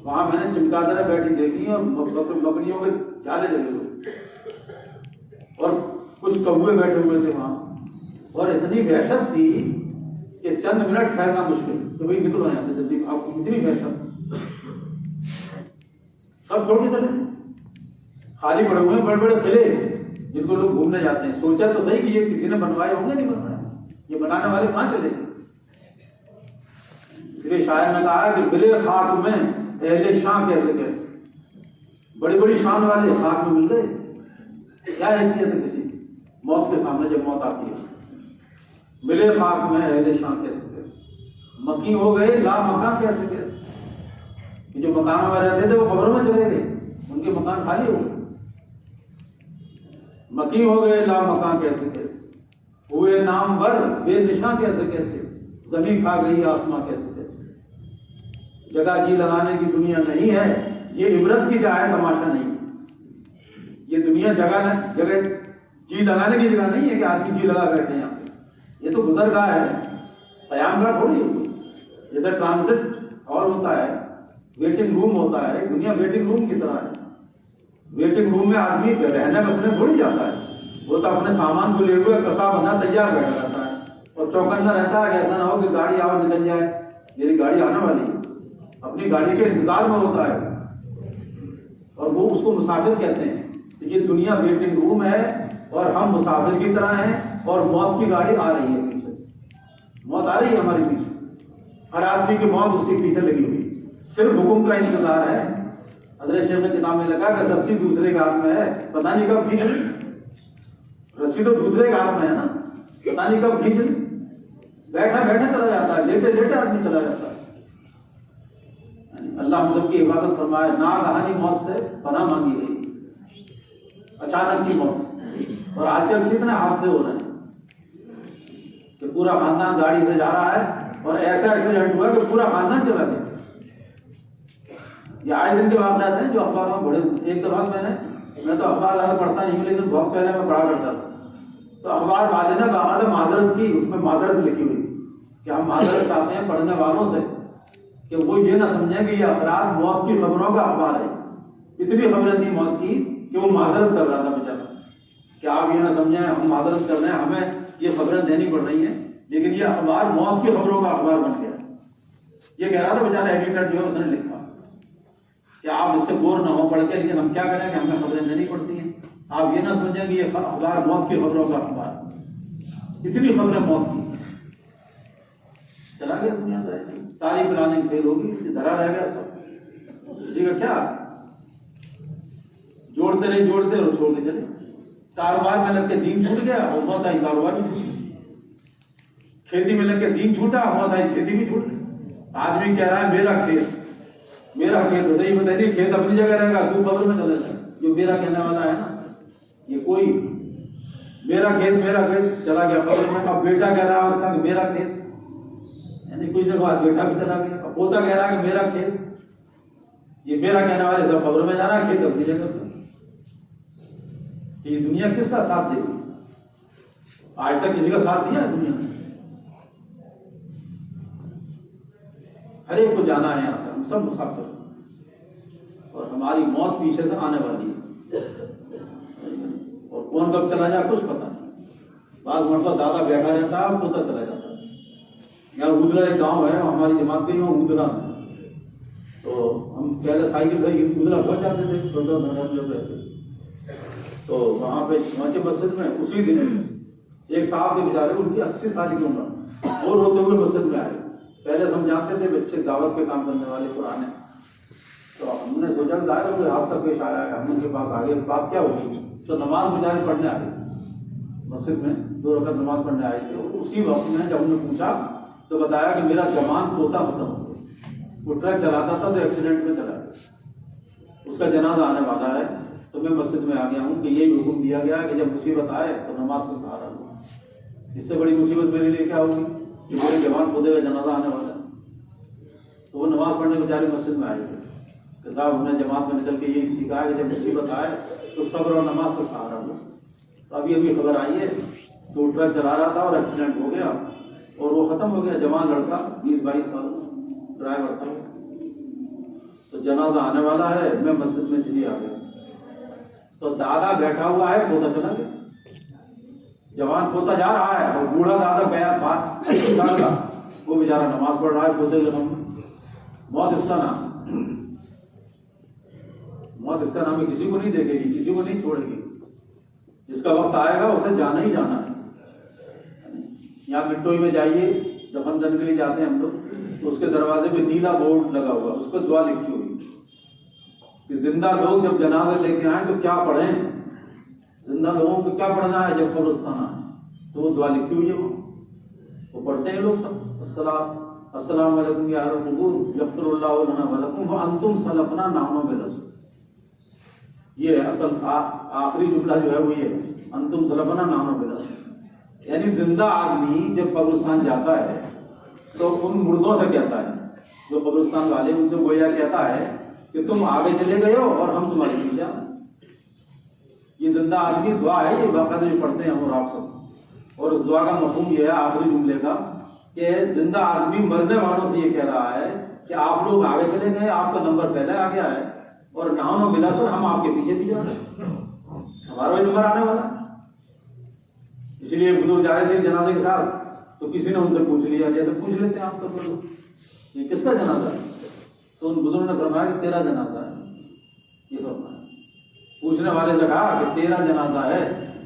وہاں میں نے چمکا کر بیٹھی دیکھی اور بکریوں کے جالے لگے ہوئے اور کچھ کوے بیٹھے ہوئے تھے وہاں، اور اتنی وحشت تھی کہ چند منٹ ٹھہرنا مشکل، تو بھائی نکلو یہاں سے جلدی، آپ کو اتنی وحشت، سب چھوڑ کے چلے خالی پڑے ہوئے ہیں بڑے بڑے قلعے جن کو لوگ گھومنے جاتے ہیں۔ سوچا تو صحیح کہ یہ کسی نے بنوائے ہوں گے، نہیں بنوائے، یہ بنانے والے کہاں چلے گئے؟ اس لیے شاعر نے کہا کہ قلعے خاک میں اہل شان کیسے کیسے، بڑی بڑی شان والے خاک میں مل گئے، کیا حیثیت ہے کسی کی موت کے سامنے جب موت آتی ہے؟ ملے خاک میں اہل شان کیسے کیسے، مکی ہو گئے لا مکان کیسے کیسے، جو مکانوں میں رہتے تھے وہ قبروں میں چلے گئے، ان کے مکان خالی ہو گئے، مکی ہو گئے لا مکان کیسے کیسے، ہوئے نام ور بے نشاں کیسے کیسے، زمین کھا گئی آسماں کیسے کیسے۔ جگہ جی لگانے کی دنیا نہیں ہے، یہ عبرت کی جگہ ہے، تماشا نہیں۔ یہ دنیا جگہ جی لگانے کی جگہ نہیں ہے کہ آدمی جی لگا بیٹھے یہاں پہ، یہ تو گزرگاہ ہے، قیام گاہ تھوڑی ہے۔ جیسے ٹرانزٹ ہال ہوتا ہے، ویٹنگ روم ہوتا ہے، دنیا ویٹنگ روم کی طرح ہے۔ ویٹنگ روم میں آدمی رہنے بسنے تھوڑی جاتا ہے، وہ تو اپنے سامان کو لے ہوئے کسا بنا تیار بیٹھا رہتا ہے اور چوکنا رہتا ہے کہ ایسا نہ ہو کہ گاڑی آؤ نکل جائے، میری گاڑی آنے والی ہے، اپنی گاڑی کے انتظار میں ہوتا ہے، اور وہ اس کو مسافر کہتے ہیں۔ یہ دنیا ویٹنگ روم ہے اور ہم مسافر کی طرح ہیں، اور موت کی گاڑی آ رہی ہے پیچھے سے، موت آ رہی ہے ہمارے پیچھے، ہر آدمی کی موت اس کے پیچھے لگی ہوئی، صرف حکم کا انتظار ہے۔ حضرت شیخ نے کتاب میں لگا کہ رسی دوسرے کے ہاتھ میں ہے، پتہ نہیں کب کھینچ لی، رسی تو دوسرے کے ہاتھ میں ہے نا، پتہ نہیں کب کھینچ لی، بیٹھا بیٹھا چلا جاتا ہے، لیٹے لیٹے آدمی چلا جاتا ہے۔ اللہ ہم سب کی حفاظت فرمائے۔ ناگہانی موت سے پناہ مانگی گئی، اچانک کی موت۔ اور آج کل کتنے حادثے ہو رہے ہیں کہ پورا خاندان گاڑی سے جا رہا ہے اور ایسا ایکسیڈنٹ ہوا کہ پورا خاندان چلا گیا۔ یہ آئے دن کے واقعات ہیں جو اخباروں میں پڑھے۔ ایک دفعہ میں تو اخبار زیادہ پڑھتا نہیں ہوں، لیکن بہت پہلے میں پڑھا کرتا تھا، تو اخبار والے نے باقاعدہ معذرت کی، اس میں معذرت لکھی ہوئی کہ ہم معذرت چاہتے ہیں پڑھنے والوں سے کہ وہ یہ نہ سمجھیں کہ یہ افراد موت کی خبروں کا اخبار ہے. اتنی خبریں تھی موت کی کہ وہ معذرت کر رہا تھا بیچارہ، کہ آپ یہ نہ سمجھیں ہم معذرت کر رہے ہیں، ہمیں یہ خبریں دینی پڑ رہی ہیں، لیکن یہ اخبار موت کی خبروں کا اخبار بن گیا. یہ کہہ رہا تھا بیچارہ ایڈیٹر جو ہے اس نے لکھا کہ آپ اس سے بور نہ ہو پڑھ کے، لیکن ہم کیا کریں کہ ہمیں خبریں دینی پڑتی ہیں. آپ یہ نہ سمجھیں کہ یہ اخبار موت کی خبروں کا اخبار. اتنی خبریں موت کی. چلا گیا دنیا سے، ساری پلاننگ فیل ہوگی، دھرا رہ گیا سب. اسی کا کیا جوڑتے اور چھوڑ کے چلے. کاروبار میں لگ کے دین چھوٹ گیا اور موت آئی کاروبار بھی چھوٹ گیا. کھیتی میں لگ کے دین چھوٹا، موت آئی کھیتی بھی چھوٹ گئی. آدمی کہہ رہا ہے میرا کھیت ہوتا ہی بتائیے، کھیت اپنی جگہ رہے گا، تو قبر میں چلے جائے. جو میرا کہنے والا ہے نا، یہ کوئی میرا کھیت چلا گیا قبر میں. اب بیٹا کہہ رہا ہے اس کا کہ میرا کھیت، یعنی کچھ دیر بعد بیٹا بھی چلا گیا. اب پوتا کہہ رہا ہے کہ میرا کھیت. یہ میرا کہنے والے سب قبر میں جانا، کھیت اپنی جگہ پہ. یہ دنیا کس کا ساتھ دے گی؟ آج تک کسی کا ساتھ دیا ہے دنیا نے؟ ہر ایک کو جانا ہے یہاں سے، ہم سب مسافر ہیں اور ہماری موت پیچھے سے آنے والی ہے اور کون کب چلا جائے کچھ پتا نہیں. بعض مرتبہ دادا بیٹھا رہتا ہے، پوتا چلا جاتا ہے. یہاں ادرا ایک گاؤں ہے، ہماری جماعت کے وہاں ادرا میں، تو ہم پہلے سائیکل سے ادرا پہنچ جاتے تھے، چھوٹا جب رہتے. تو وہاں پہ پہنچے مسجد میں. اسی دن ایک صاحب کے بیچارے ان کی 80 سال کی عمر، وہ روتے ہوئے مسجد میں آئے. پہلے سمجھاتے تھے بچے دعوت پہ کام کرنے والے پرانے. تو ہم نے سوچا ظاہر کوئی حادثہ پیش آیا ہے، ہم ان کے پاس آگے بات کیا ہوگی. تو نماز بیچارے پڑھنے آئے تھے مسجد میں، 2 رکعت نماز پڑھنے آئے تھے. اسی وقت میں جب انہوں نے پوچھا تو بتایا کہ میرا جوان پوتا ختم ہو گیا. وہ ٹرک چلاتا تھا تو ایکسیڈنٹ میں چلا گیا، اس کا جنازہ آنے والا ہے. تو میں مسجد میں آ گیا ہوں کہ یہی حکم دیا گیا کہ جب مصیبت آئے تو نماز سے سہارا لو. اس سے بڑی مصیبت میرے لیے کیا ہوگی کہ میرے جوان پودے کا جنازہ آنے والا ہے. تو وہ نماز پڑھنے بیچارے مسجد میں آئے تھے کہ صاحب ہم نے جماعت میں نکل کے یہی سیکھا ہے کہ جب مصیبت آئے تو صبر اور نماز سے سہارا لو. تو ابھی خبر آئی ہے کہ وہ ٹرک چلا رہا تھا اور ایکسیڈنٹ ہو گیا اور وہ ختم ہو گیا. جوان لڑکا 20-22 سال ڈرائیور تھا. تو جنازہ آنے والا ہے، میں مسجد میں چلی آ گیا. تو دادا بیٹھا ہوا ہے، پوتا چلا گیا. جوان پوتا جا رہا ہے اور بوڑھا دادا گیا، وہ بیچارہ نماز پڑھ رہا ہے پوتے کے سامنے. موت اس کا نام ہے. کسی کو نہیں دیکھے گی، کسی کو نہیں چھوڑے گی. جس کا وقت آئے گا اسے جانا ہی جانا ہے. یہاں مٹوئی میں جائیے، دفن کرنے کے لیے جاتے ہیں ہم لوگ، تو اس کے دروازے پہ نیلا بورڈ لگا ہوا، اس پر دعا لکھی ہوئی کہ زندہ لوگ جب جنازے لے کے آئیں تو کیا پڑھیں. زندہ لوگوں کو کیا پڑھنا ہے جب قبرستان آئے. تو وہ دعا لکھی ہوئی ہے، وہ پڑھتے ہیں لوگ سب. السلام علیکم یا اہل القبور یغفر اللہ لنا ولکم وانتم سلفنا نحن بالرسل. یہ اصل آخری جملہ جو ہے وہ یہ انتم سلفنا نحن بالرسل. یعنی زندہ آدمی جب قبرستان جاتا ہے تو ان مردوں سے کہتا ہے، جو قبرستان والے ان سے گویا کہتا ہے کہ تم آگے چلے گئے ہو اور ہم تمہارے پیچھے جا. یہ زندہ آدمی دعا ہے، یہ باقاعدہ جو پڑھتے ہیں ہم اور آپ سب. اور اس دعا کا مفہوم یہ ہے آخری جملے کا کہ زندہ آدمی مرنے والوں سے یہ کہہ رہا ہے کہ آپ لوگ آگے چلے گئے، آپ کا نمبر پہلے آ گیا ہے اور نحن بالرسل ہم آپ کے پیچھے بھی جا رہے ہیں، ہمارا بھی نمبر آنے والا. اس لیے بزرگ جا رہے تھے جنازے کے ساتھ تو کسی نے ان سے پوچھ لیا، جیسے پوچھ لیتے ہیں آپ تو یہ کس کا جنازہ ہے. تو ان بزرگ نے فرمایا کہ تیرا جنازہ ہے. یہ فرمایا. پوچھنے والے سے کہا کہ تیرا جنازہ ہے،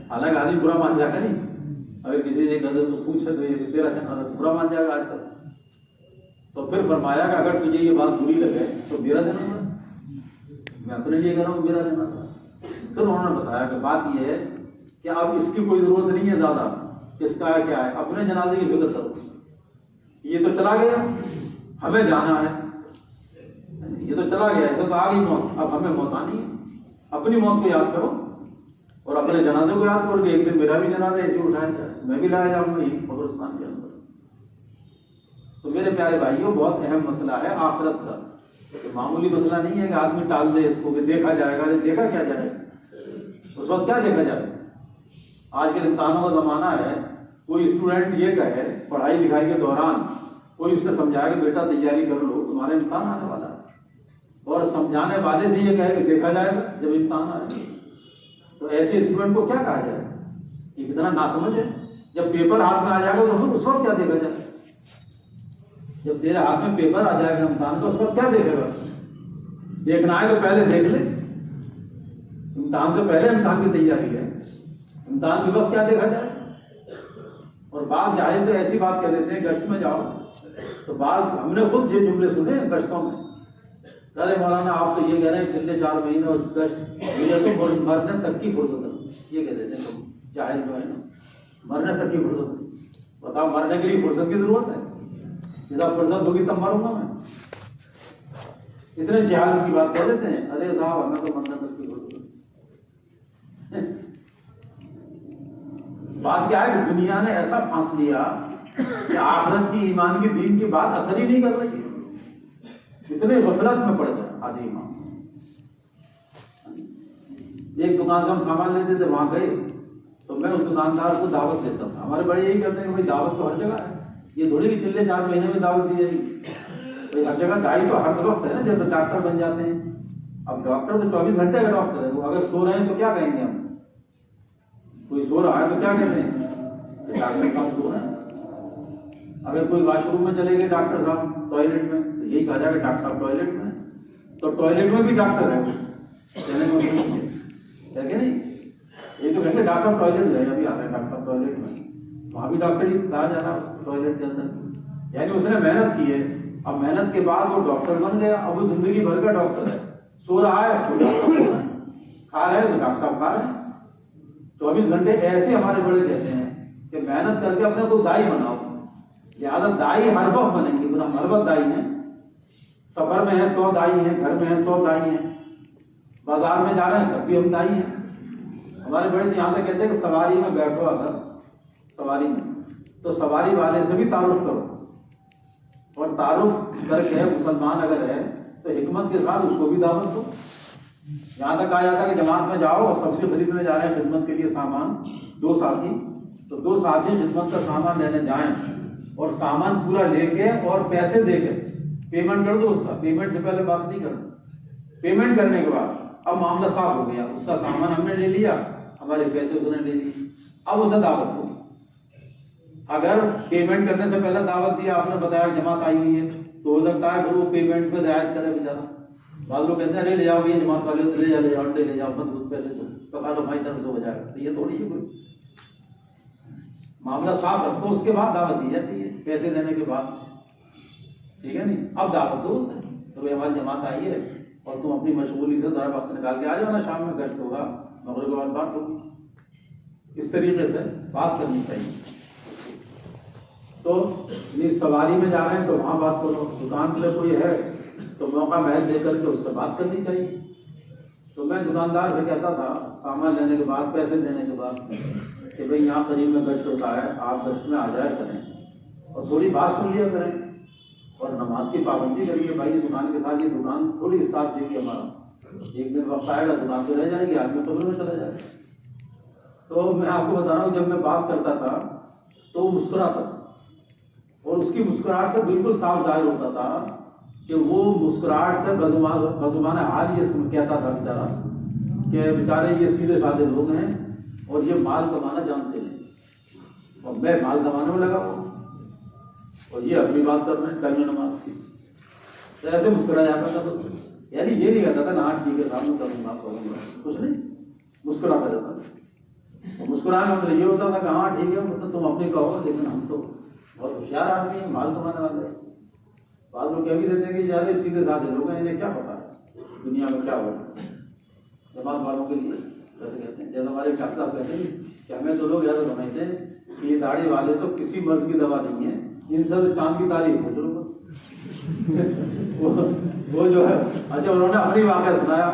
حالانکہ آدمی برا مان جائے گا نہیں. اگر کسی نے نظر تو پوچھے تو یہ تیرا جنازہ برا مان جائے گا آج تک. تو پھر فرمایا کہ اگر تجھے یہ بات بری لگے تو میرا جنازہ ہے، میں اپنے لیے کہہ رہا ہوں میرا جنازہ. پھر انہوں نے بتایا کہ بات یہ ہے کہ اب اس کی کوئی ضرورت نہیں ہے زیادہ، کس کا ہے کیا ہے، اپنے جنازے کی فکر کرو. یہ تو چلا گیا، ہمیں جانا ہے. یہ تو چلا گیا، ایسے تو آ گئی موت، اب ہمیں موت آنی ہے. اپنی موت کو یاد کرو اور اپنے جنازے کو یاد کرو کہ ایک دن میرا بھی جنازہ ایسے اٹھایا جائے، میں بھی لایا جاؤں گا یہ قبرستان کے اندر. تو میرے پیارے بھائیوں، بہت اہم مسئلہ ہے آخرت کا. معمولی مسئلہ نہیں ہے کہ آدمی ٹال دے اس کو کہ دیکھا جائے گا. دیکھا کیا جائے؟ اس وقت کیا دیکھا جائے؟ آج کے امتحانوں کا زمانہ ہے، کوئی اسٹوڈنٹ یہ کہے پڑھائی لکھائی کے دوران کوئی اس سے سمجھائے کہ بیٹا تیاری کر لو تمہارا امتحان آنے والا ہے، اور سمجھانے والے سے یہ کہے کہ دیکھا جائے گا جب امتحان آئے، تو ایسے اسٹوڈنٹ کو کیا کہا جائے؟ یہ کتنا ناسمجھ ہے۔ جب پیپر ہاتھ میں آ جائے گا تو اس وقت کیا دیکھا جائے؟ جب تیرے ہاتھ میں پیپر آ جائے گا امتحان تو اس وقت کیا دیکھے گا؟ دیکھنا ہے تو پہلے دیکھ لے، امتحان سے پہلے امتحان کی تیاری ہے، امتحان کے وقت کیا دیکھا جائے؟ اور بعض چاہے تو ایسی بات کہہ دیتے ہیں گشت میں جاؤ، تو بعض ہم نے خود یہ جملے سنے گشتوں میں، ارے مولانا آپ تو یہ کہہ رہے ہیں چلے 4 مہینے اور گشت، مجھے تو مرنے تک کی فرصت ہے، یہ کہہ دیتے ہیں تم جاہل جو ہے نا، مرنے تک کی فرصت، بتاؤ مرنے کے لیے فرصت کی ضرورت ہے؟ جب فرصت ہوگی تب مروں گا میں؟ اتنے جہالت کی بات کہہ دیتے ہیں، ارے صاحب ہمیں تو مرنے تک کی فرصت ہے۔ بات کیا ہے کہ دنیا نے ایسا پھانس لیا کہ آخرت کی ایمان کی دین کی بات اثر ہی نہیں کر رہی، اتنے غفلت میں پڑ گئے آدھی ایمان۔ ایک دکان سے ہم سامان لیتے تھے، وہاں گئے تو میں اس دکاندار کو دعوت دیتا تھا، ہمارے بڑے یہی کہتے ہیں کہ بھائی دعوت تو ہر جگہ ہے، یہ تھوڑی کہ چلے 4 مہینے میں دعوت دی جائے گی، ہر جگہ دائی تو ہر وقت ہے نا، جب ڈاکٹر بن جاتے ہیں، اب ڈاکٹر تو 24 گھنٹے کا ڈاکٹر ہے، وہ اگر سو رہے ہیں تو کیا کہیں گے ہم؟ کوئی سو رہا ہے تو کیا کہتے ہیں کہ ڈاکٹر صاحب سو رہے ہیں؟ اگر کوئی واش روم میں چلے گئے ڈاکٹر صاحب ٹوائلٹ میں تو یہی کہا جائے کہ ڈاکٹر صاحب ٹوائلٹ میں، تو ٹوائلٹ میں بھی ڈاکٹر ہے کہنے کو ہے کہ نہیں؟ یہ تو کہیں گے ڈاکٹر صاحب ٹوائلٹ گئے، ابھی آ رہے ہیں ڈاکٹر صاحب ٹوائلٹ میں، وہاں بھی ڈاکٹر ہی کہا جا رہا ٹوائلٹ کے اندر، یعنی اس نے محنت کی ہے، اب محنت کے بعد وہ ڈاکٹر بن گیا، اب وہ زندگی بھر کا ڈاکٹر ہے، سو رہا ہے تو کھا رہے ہیں تو ڈاکٹر صاحب کھا رہے ہیں 24 گھنٹے۔ ایسے ہمارے بڑے کہتے ہیں کہ محنت کر کے اپنے کو دائی بناؤ، لہٰذا دائی ہر وقت بنیں گے، بنا ہر وقت دائی ہیں، سفر میں ہے تو دائی ہیں، گھر میں ہے تو دائی ہیں، بازار میں جا رہے ہیں تب بھی ہم دائی ہیں۔ ہمارے بڑے یہاں سے کہتے ہیں کہ سواری میں بیٹھو، اگر سواری میں تو سواری والے سے بھی تعارف کرو، اور تعارف کر کے مسلمان اگر ہے تو حکمت کے ساتھ اس کو بھی دعوت دو۔ یہاں تک کہا جاتا ہے کہ جماعت میں جاؤ اور سبزی خریدنے جا رہے ہیں خدمت کے لیے سامان، 2 ساتھی، تو 2 ساتھی خدمت کا سامان لینے جائیں اور سامان پورا لے کے اور پیسے دے کے پیمنٹ کر دو، اس کا پیمنٹ سے پہلے بات نہیں کرنا، پیمنٹ کرنے کے بعد اب معاملہ صاف ہو گیا، اس کا سامان ہم نے لے لیا، ہمارے پیسے اس نے لے لیے، اب اسے دعوت دو۔ اگر پیمنٹ کرنے سے پہلے دعوت دیا، آپ نے بتایا جماعت آئی ہوئی ہے، تو ہو سکتا ہے کہ وہ پیمنٹ پہ رعایت کرے بیچارہ، بعض لوگ کہتے ہیں ارے لے جاؤ گے جماعت والے لے جاؤ انڈے لے جاؤ، بس خود پیسے تو کھا لو بھائی طرف سے ہو جائے گا، تو یہ تھوڑی ہے، کوئی معاملہ صاف رکھو، اس کے بعد دعوت دی جاتی ہے پیسے دینے کے بعد، ٹھیک ہے نہیں؟ اب دعوت دو اسے تو بھائی ہماری جماعت آئی ہے اور تم اپنی مشغولی سے ذرا وقت نکال کے آ جانا، شام میں گشت ہوگا، مغرب کے بعد بات ہوگی، اس طریقے سے بات کرنی چاہیے۔ تو سواری میں جا رہے ہیں تو وہاں بات کرو، دکان پہ کوئی ہے تو موقع محل دے کر کے اس سے بات کرنی چاہیے۔ تو میں دکاندار سے کہتا تھا سامان لینے کے بعد، پیسے دینے کے بعد، کہ بھئی یہاں قریب میں گشت ہوتا ہے، آپ گشت میں آ جایا کریں اور تھوڑی بات سن لیا کریں اور نماز کی پابندی کریے، بھائی اس دکان کے ساتھ یہ دکان تھوڑی ساتھ دے گی ہمارا، ایک دن وقت آئے گا دکان تو رہ جائے گی، آدمی قبر میں چلا جائے گا۔ تو میں آپ کو بتا رہا ہوں جب میں بات کرتا تھا تو وہ مسکراتا تھا، اور اس کی مسکراہٹ سے بالکل صاف ظاہر ہوتا تھا کہ وہ مسکراہٹ سے بزبان حال یہ کہتا تھا بیچارہ کہ بیچارے یہ سیدھے سادے لوگ ہیں اور یہ مال کمانا جانتے ہیں، اور میں مال کمانے میں لگا ہوں اور یہ اپنی بات کر رہے ہیں کل میں نماز کی، تو ایسے مسکرا جاتا تھا۔ تو یعنی یہ نہیں کہتا تھا کہ ہاں ٹھیک ہے سامنے کروں گا کروں گا، کچھ نہیں، مسکراتا جاتا تھا۔ مسکرانے مطلب یہ ہوتا تھا کہ ہاں ٹھیک ہے مطلب تم اپنی کہو، لیکن ہم تو بہت ہوشیار آدمی ہیں، مال کمانے والے ہیں۔ بعض لوگ کہہ بھی دیتے ہیں کہ یار یہ سیدھے سادھے لوگ ہیں، انہیں کیا پتا ہے دنیا میں کیا ہو رہا ہے، جماعت والوں کے لیے جیسے کہتے ہیں، جیسے ہمارے ڈاکٹر صاحب کہتے ہیں کہ ہمیں تو لوگ ایسا سمجھتے ہیں کہ یہ داڑھی والے تو کسی مرض کی دوا نہیں ہے، ان سے چاند کی تاریخ پوچھ لو بس۔ وہ جو ہے اچھا انہوں نے ہماری واقعہ سنایا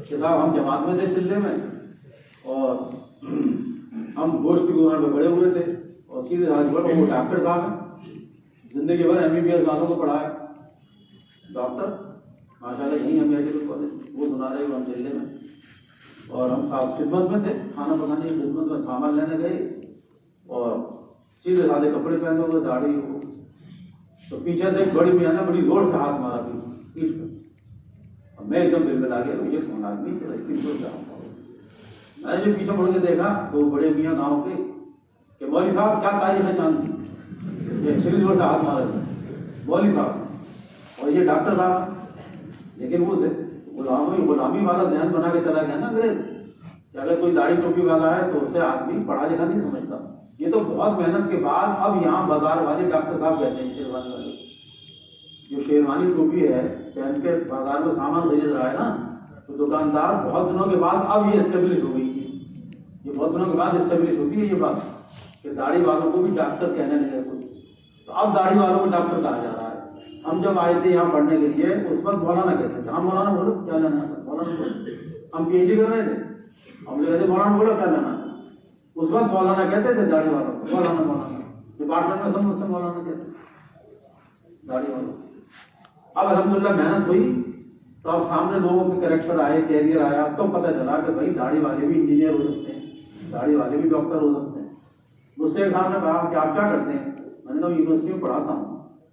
کہ صاحب ہم جماعت میں تھے چلے میں، اور ہم گوشت کی دکان پہ بڑے ہوئے تھے، اور سیدھے وہ ڈاکٹر صاحب ہیں، زندگی بھر MBBS والوں کو پڑھائے، ڈاکٹر ماشاء اللہ یہیں ہم میڈیکل کالج، وہ سنا رہے ہو ہم چلے میں، اور ہم صاحب خدمت میں تھے، کھانا پکانے کی خدمت میں سامان لینے گئے اور سیدھے سادے کپڑے پہنے ہوئے، داڑھی ہو، تو پیچھے سے ایک بڑی میاں نے بڑی زور سے ہاتھ مارا پیٹھ پہ. اور میں ایک دم دل میں لا گیا یہ کون آدمی میں نے جو پیچھے مڑ کے دیکھا تو بڑے میاں گاؤں کے کہ مولوی صاحب کیا تاریخ ہے چاند کی، ایکچولی زور سے ہاتھ مارا تھا مولوی صاحب اور یہ ڈاکٹر صاحب. لیکن وہ غلامی والا ذہن بنا کے چلا گیا نا انگریز کہ اگر کوئی داڑھی ٹوپی والا ہے تو اسے آدمی پڑھا لکھا نہیں سمجھتا. یہ تو بہت محنت کے بعد اب یہاں بازار والے ڈاکٹر صاحب کہتے ہیں شیروانی والے، جو شیروانی ٹوپی ہے پہن کے بازار میں سامان خرید رہا ہے نا، تو دکاندار بہت دنوں کے بعد اب یہ اسٹیبلش ہو گئی ہے، یہ بہت دنوں کے بعد اسٹیبلش ہوتی ہے یہ بات کہ داڑھی والوں کو بھی ڈاکٹر کہنے لگے کوئی. تو اب داڑھی والوں کو ڈاکٹر کہا جا رہا ہے. ہم جب آئے تھے یہاں پڑھنے کے لیے اس وقت مولانا کہتے تھے، ہم مولانا بولو کیا لینا ہے، مولانا بولو. ہم پی ایچ ڈی کر رہے تھے، ہم لوگ کہتے مولانا بولو کیا لینا ہے. اس وقت مولانا کہتے تھے داڑھی والوں کو، مولانا ڈپارٹمنٹ میں سب مجھ سے مولانا کہتے داڑھی والوں. اب الحمدللہ محنت ہوئی تو اب سامنے لوگوں کے کریکٹر آئے، کیریئر آیا، اب تو پتہ چلا کہ بھائی داڑھی والے بھی انجینئر ہو سکتے ہیں، داڑھی والے بھی ڈاکٹر ہو سکتے ہیں. مجھ سے ایک صاحب نے کہا کہ آپ کیا کرتے ہیں؟ میں نے کہا یونیورسٹی میں پڑھاتا ہوں.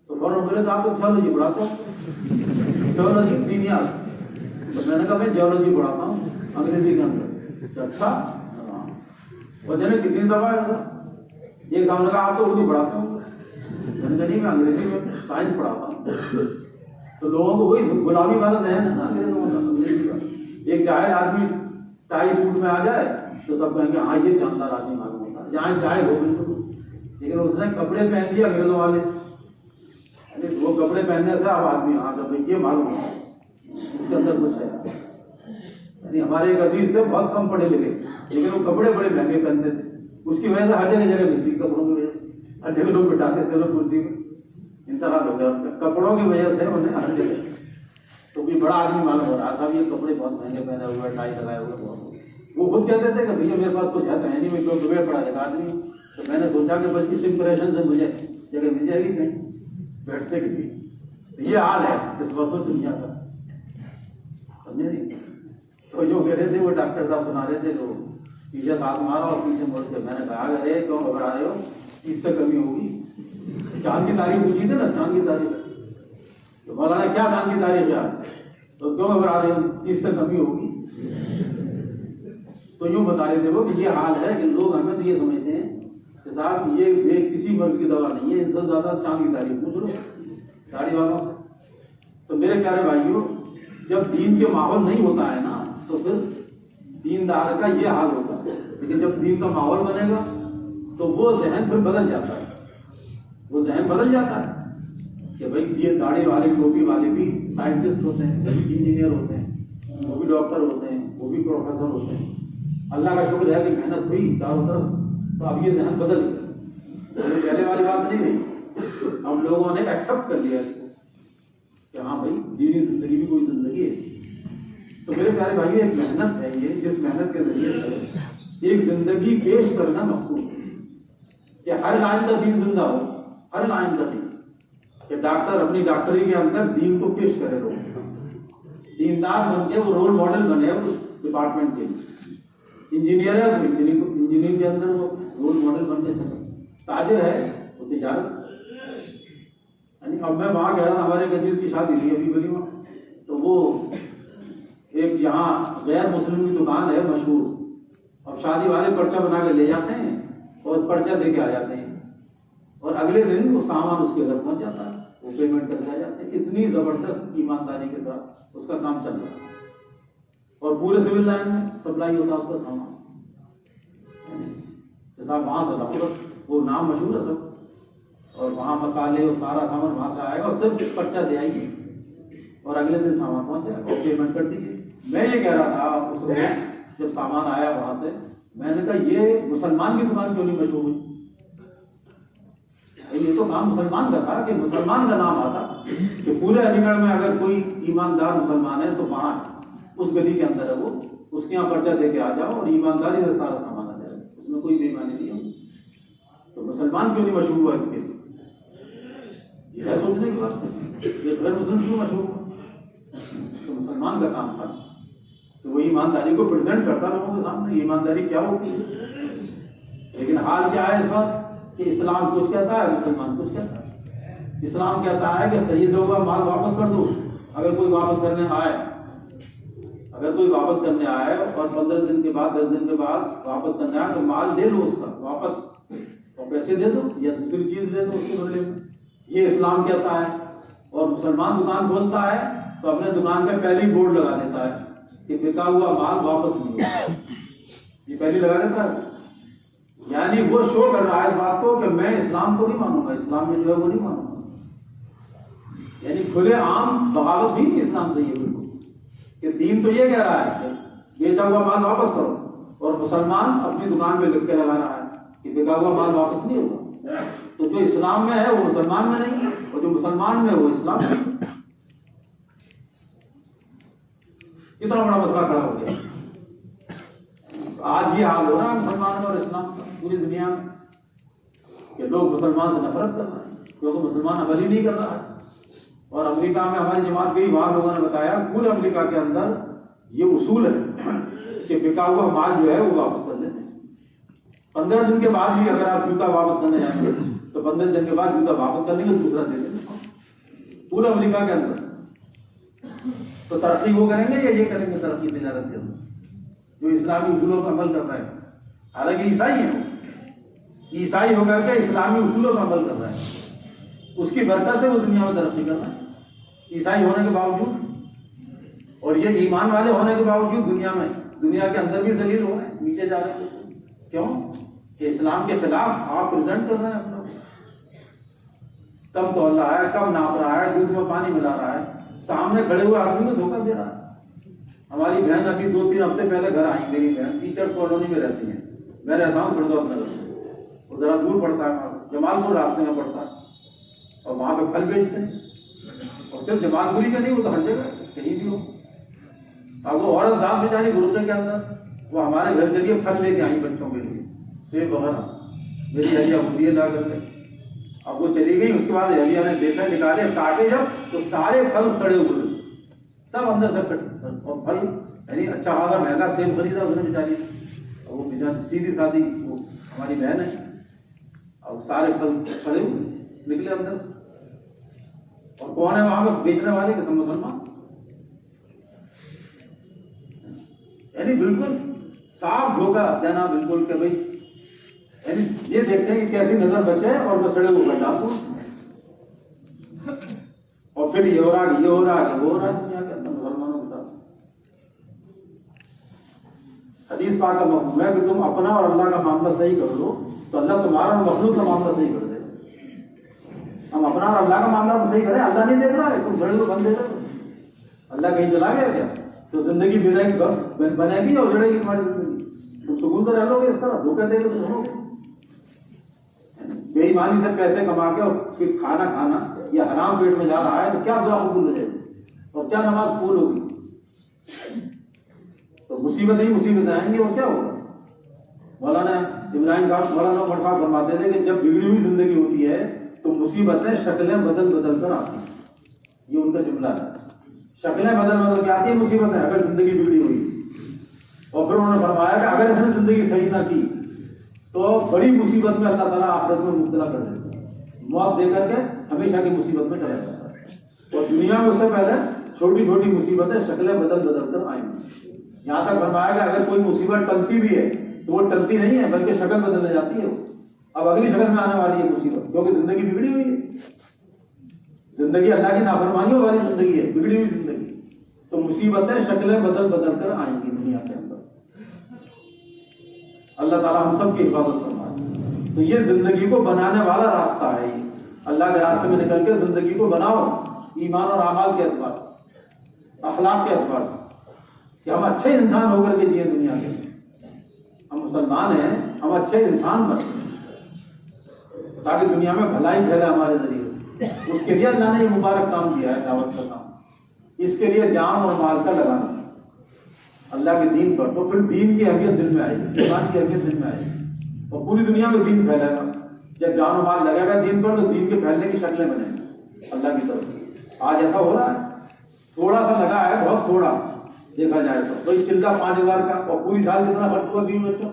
تو فوراً بولے تو آپ تو جیولوجی پڑھاتا ہوں. جیولوجی دینیات. تو میں نے کہا میں جیولوجی پڑھاتا ہوں انگریزی کے اندر. اچھا وجہ نے کتنی دفعہ ہے؟ ایک صاحب نے کہا آپ تو اردو پڑھاتے ہوں. میں نے کہا نہیں میں انگریزی میں سائنس پڑھاتا ہوں. تو لوگوں کو وہی غلامی والا ذہن ہے نا انگریزی کا. ایک جاہل آدمی ٹائی سوٹ میں آ جائے تو سب کہیں گے ہاں یہ جاندار آدمی معلوم ہوتا ہے، جہاں جائے ہو بالکل. لیکن اس نے کپڑے پہن لیے انگریزوں والے، وہ کپڑے پہننے سے اب آدمی ہاں کہ یہ معلوم ہوتا ہے اس کے اندر کچھ ہے. یعنی ہمارے ایک عزیز تھے بہت کم پڑھے لکھے لیکن وہ کپڑے بڑے مہنگے پہنتے تھے. اس کی وجہ سے ہر جگہ ملتی کپڑوں کی وجہ سے، ہر جگہ لوگ بٹھاتے تھے لوگ کرسی میں. انتخاب ہو گیا کپڑوں کی وجہ سے انہیں ہر جگہ. تو کوئی بڑا آدمی معلوم ہو رہا تھا یہ کپڑے بہت مہنگے پہنے ہوئے، ٹائی لگائے ہوئے بہت. وہ خود کہتے تھے کہ بھیا میرے پاس کچھ ہے تو ہے نہیں، میں کوئی بغیر پڑا لگا آدمی. تو میں نے سوچا کہ بس اس امپریشن سے مجھے جگہ مل جائے گی کہیں بیٹھنے کے لیے. تو یہ حال ہے اس وقت دنیا کا، سمجھے نہیں. تو جو کہہ رہے تھے وہ ڈاکٹر صاحب سنا رہے تھے تو پیچھے ہاتھ مارا اور پیچھے مڑ کے میں نے کہا ارے کیوں گھبرا رہے ہو، اس سے کمی ہوگی. چاند کی تاریخ پوچھی تھی نا، چاند کی تاریخ. تو مولانا کیا چاند کی تاریخ ہے تو کیوں گھبرا رہے ہو، اس سے کمی ہوگی. تو یوں بتا رہے تھے وہ کہ یہ حال ہے کہ لوگ ہمیں تو یہ سمجھتے ہیں کہ صاحب یہ کسی مرض کی دوا نہیں ہے، ان سے زیادہ چاند کی تاریخ پوچھ لو داڑھی والوں سے. تو میرے پیارے بھائیوں جب دین کے ماحول نہیں ہوتا ہے نا تو پھر دیندار کا یہ حال ہوتا ہے. لیکن جب دین کا ماحول بنے گا تو وہ ذہن پھر بدل جاتا ہے. وہ ذہن بدل جاتا ہے کہ بھائی یہ داڑھی والے ٹوپی والے بھی سائنٹسٹ ہوتے ہیں، وہ بھی انجینئر ہوتے ہیں، وہ بھی ڈاکٹر ہوتے ہیں، وہ بھی پروفیسر ہوتے ہیں. اللہ کا شکر ہے کہ محنت ہوئی چاروں طرف تو اب یہ ذہن بدل گیا. پہلے والی بات نہیں ہوئی. ہم لوگوں نے ایکسپٹ کر لیا اس کو کہ ہاں بھائی دینی زندگی بھی کوئی زندگی ہے. تو میرے پیارے بھائی ایک محنت ہے یہ، جس محنت کے ذریعے سے ایک زندگی پیش کرنا مقصود ہے کہ ہر لائن کا دین زندہ ہو، ہر لائن کا دین. کہ ڈاکٹر اپنی ڈاکٹری کے اندر دین کو پیش کرے، لوگ دیندار بن کے وہ رول ماڈل بنے اس ڈپارٹمنٹ کے لیے. انجینئر ہے تو انجینئر کے اندر وہ رول ماڈل بن کے چلے. تاجر ہے وہ تجارت. یعنی اب میں وہاں کہہ رہا تھا ہمارے کثیر کی شادی تھی ابھی بلی وہاں، تو وہ ایک یہاں غیر مسلم کی دکان ہے مشہور. اب شادی والے پرچہ بنا کے لے جاتے ہیں اور پرچہ دے کے آ جاتے ہیں اور اگلے دن وہ سامان اس کے گھر پہنچ جاتا ہے، وہ پیمنٹ کر کے آ جاتے ہیں. اتنی زبردست ایمانداری کے ساتھ اس کا کام چل رہا ہے اور پورے سول لائن میں سپلائی ہوتا ہے اس کا سامان. جیسا وہاں سے لاؤ وہ نام مشہور ہے سب، اور وہاں مسالے اور سارا سامان وہاں سے آئے گا اور صرف پرچہ دے آئیے اور اگلے دن سامان پہنچ جائے گا اور پیمنٹ کر دیجیے. میں یہ کہہ رہا تھا اس وقت جب سامان آیا وہاں سے، میں نے کہا یہ مسلمان کی دکان کیوں نہیں مشہور ہوئی؟ یہ تو کام مسلمان کا تھا کہ مسلمان کا نام آتا کہ پورے علی گڑھ میں اگر کوئی ایماندار مسلمان ہے تو وہاں اس گلی کے اندر ہے وہ، اس کے یہاں پرچہ دے کے آ جاؤ اور ایمانداری سے سارا سامان آ جائے گا، اس میں کوئی بے ایمانی نہیں ہوگی. تو مسلمان کیوں نہیں مشہور ہوا اس کے لیے؟ یہ ہے سوچنے کی بات. یہ غیر مسلم کیوں مشہور ہوا؟ تو مسلمان کا کام تھا. تو وہ ایمانداری کو پریزنٹ کرتا لوگوں کے سامنے ایمانداری کیا ہوتی ہے. لیکن حال کیا ہے اس وقت کہ اسلام کچھ کہتا ہے مسلمان کچھ کہتا ہے. اسلام کہتا ہے کہ خریدو کا مال واپس کر دو. اگر کوئی واپس کرنے آئے اور 15 دن کے بعد 10 دن کے بعد واپس کرنے آئے تو مال دے لو اس کا واپس اور پیسے دے دو یا دوسری چیز دے دو اس کے بدلے میں. یہ اسلام کہتا ہے. اور مسلمان دکان کھولتا ہے تو اپنے دکان پہ پہلے ہی بورڈ لگا دیتا ہے کہ بکا ہوا مال واپس نہیں ہوگا. یہ پہلے لگا دیتا ہے. یعنی وہ شو کر رہا ہے اس بات کو کہ میں اسلام کو نہیں مانوں گا, اسلام میں جو ہے وہ نہیں مانوں گا. یعنی کھلے عام بغاوت بھی نہیں اسلام سے. یہ بالکل کہ دین تو یہ کہہ رہا ہے کہ بیچا ہوا مال واپس کرو, اور مسلمان اپنی دکان پہ لکھ کے لگا رہا ہے کہ بکا ہوا مال واپس نہیں ہوگا. تو جو اسلام میں ہے وہ مسلمان میں نہیں ہے, اور جو مسلمان میں ہے وہ اسلام میں. کتنا بڑا مسئلہ کھڑا ہو گیا. آج یہ حال ہو رہا ہے مسلمانوں اور اسلام کا پوری دنیا میں کہ لوگ مسلمان سے نفرت کر رہے ہیں کیونکہ مسلمان عمل ہی نہیں کر رہا ہے. اور امریکہ میں ہماری جماعت کے بعض لوگوں نے بتایا پورے امریکہ کے اندر یہ اصول ہے کہ بکا ہوا مال جو ہے وہ واپس کر لیتے ہیں. 15 دن کے بعد بھی اگر آپ جوتا واپس کرنے جائیں گے تو 15 دن کے بعد جوتا واپس کرنے کے دوسرا دے دیں گے پورے امریکہ کے اندر. تو ترقی وہ کریں گے یا یہ کریں گے ترقی تجارت کے اندر جو اسلامی اصولوں پر عمل کر رہے ہیں. حالانکہ عیسائی ہیں, عیسائی ہو کر کے اسلامی اصولوں پر عمل کر رہے ہیں, اس کی برکت سے وہ دنیا میں ترقی کر رہے ہیں عیسائی ہونے کے باوجود. اور یہ ایمان والے ہونے کے باوجود دنیا کے اندر بھی ذلیل ہو رہے ہیں, نیچے جا رہے ہیں. کیوں کہ اسلام کے خلاف آپ پریزنٹ کر رہے ہیں اپنا. کم تول رہا ہے, کم ناپ رہا ہے, دودھ میں پانی ملا رہا ہے, سامنے کھڑے ہوئے آدمی کو دھوکہ دے رہا ہے. ہماری بہن ابھی 2-3 ہفتے پہلے گھر آئی. میری بہن ٹیچرس کالونی میں رہتی ہیں, میں رہتا ہوں فردوس نگر, اور ذرا دور پڑتا ہے, جمال پور راستے میں پڑتا ہے, اور وہاں پہ پھل بیچتے ہیں. اور صرف جمال پوری کا نہیں, وہ تو ہر جگہ کہیں بھی ہو. اب وہ عورت صاحب بیچاری گروپے کے اندر وہ ہمارے گھر کے لیے پھل لے کے آئی بچوں کے لیے, سیب وغیرہ. میری ہلیا خودیے لا کر کے اب وہ چلی گئی. اس کے بعد ہلیا نے دیکھا, نکالے, کاٹے جب تو سارے پھل سڑے ہوئے سب اندر سے کٹ. اور پھل یعنی اچھا خاصا مہنگا سیب خریدا اس نے بیچاری. اور وہ بیچاری سیدھی سادھی وہ ہماری بہن ہے, اور سارے پھل سڑے ہوئے نکلے اندر سے. اور کون ہے وہاں پہ بیچنے والے قسم مسلمان. یعنی بالکل صاف دھوکہ دینا بالکل کہ بھائی یعنی یہ دیکھتے ہیں کہ کیسی نظر بچے اور وہ سڑے ہوئے ڈالو. اور پھر یہ ہو رہا ہے, یہ ہو رہا ہے, وہ ہو رہا ہے دنیا کے اندر مسلمانوں کے ساتھ. حدیث پاک کا مفہوم ہے کہ تم اپنا اور اللہ کا معاملہ صحیح کر لو تو اللہ تمہارا اور مخلوق کا معاملہ صحیح کر دے. ہم اپنا اور اللہ کا معاملہ تو صحیح کریں, اللہ نہیں دیکھ رہا ہے, تم بڑے کو بند دے رہے. اللہ کہیں چلا گیا کیا؟ تو زندگی بنے گی اور جڑے گی تمہاری زندگی. تم سکون سے رہ لو گے اس طرح دھوکہ دے کے تم رہو گے. بے ایمانی سے پیسے کما کے اور پھر کھانا یا حرام پیٹ میں جا رہا ہے تو کیا دعا قبول ہو جائے گی اور کیا نماز قبول ہوگی؟ تو مصیبتیں ہی مصیبتیں آئیں گی اور کیا ہوگا. مولانا ابراہیم صاحب مولانا عمر صاحب فرماتے تھے کہ جب بگڑی ہوئی زندگی ہوتی ہے تو مصیبتیں شکلیں بدل کر آتی ہیں. یہ ان کا جملہ ہے, شکلیں بدل کے آتی ہیں مصیبتیں اگر زندگی بگڑی ہوئی. اور پھر انہوں نے فرمایا کہ اگر اس نے زندگی صحیح نہ کی تو بڑی مصیبت میں اللہ تعالیٰ آخرت میں مبتلا کر دیتا ہے, موت دے کر کے ہمیشہ کی مصیبت میں چلا جاتا ہے. اور دنیا میں اس سے پہلے چھوٹی چھوٹی مصیبتیں شکلیں بدل کر آئیں گی. یہاں تک فرمایا کہ اگر کوئی مصیبت ٹلتی بھی ہے تو وہ ٹلتی نہیں ہے بلکہ شکل بدلنے جاتی ہے. اب اگلی شکل میں آنے والی ہے مصیبت کیونکہ زندگی بگڑی ہوئی ہے. زندگی اللہ کی نافرمانیوں والی زندگی ہے, بگڑی ہوئی زندگی. تو مصیبتیں شکلیں بدل کر آئیں گی دنیا کے اندر. اللہ تعالیٰ ہم سب کی حفاظت فرمائے. تو یہ زندگی کو بنانے والا راستہ ہے. اللہ کے راستے میں نکل کے زندگی کو بناؤ ایمان اور اعمال کے اعتبار سے, اخلاق کے اعتبار سے, کہ ہم اچھے انسان ہو کر کے جیے دنیا کے. ہم مسلمان ہیں, ہم اچھے انسان بنیں تاکہ دنیا میں بھلائی پھیلے ہمارے ذریعے سے. اس کے لیے اللہ نے یہ مبارک کام کیا ہے, دعوت کا کام. اس کے لیے جان اور مال کا لگانا اللہ کے دین پر. تو پھر دین کی اہمیت دل میں آئے گی, ایمان کی اہمیت دل میں آئے گی, اور پوری دنیا میں دین پھیلے گا. جب جان و مال لگے گا دین پر تو دین کے پھیلنے کی شکلیں بنیں گی اللہ کی طرف سے. آج ایسا ہو رہا ہے, تھوڑا سا لگا ہے, بہت تھوڑا, دیکھا جائے تو کوئی چلہ 5,000 کا، اور پوری سال کتنا خرچ ہوا 20 بچوں،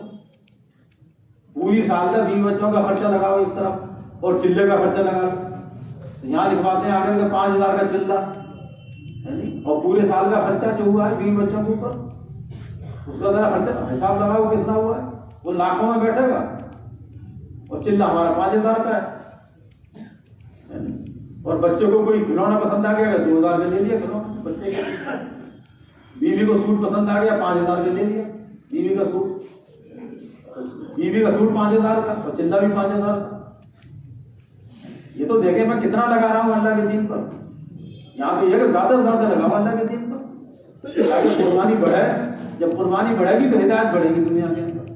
پوری سال کا 20 بچوں کا خرچہ لگاؤ اس طرف اور چلے کا خرچہ لگا لو. یہاں لکھواتے ہیں آگے کہ 5,000 کا چلہ، اور پورے سال کا خرچہ جو ہوا ہے 20 بچوں کے اوپر، اس کا ذرا خرچہ حساب لگاؤ کتنا ہوا ہے. وہ لاکھوں میں بیٹھے گا اور چلہ ہمارا 5,000 کا ہے. اور بچوں کو کوئی کھلونا پسند آ گیا 2,000 کا لے لیا کھلونا بچے کے. بیوی کو سوٹ پسند آ گیا 5,000 کا لے لیا بیوی کا سوٹ، بیوی کا سوٹ 5,000 کا اور چلہ بھی 5,000 کا. یہ تو دیکھیں میں کتنا لگا رہا ہوں اللہ کے دین پر. یہاں تو یہ کہ زیادہ سے زیادہ لگاؤ اللہ کے دین پر تاکہ قربانی بڑھے. جب قربانی بڑھے گی تو ہدایت بڑھے گی دنیا کے اندر،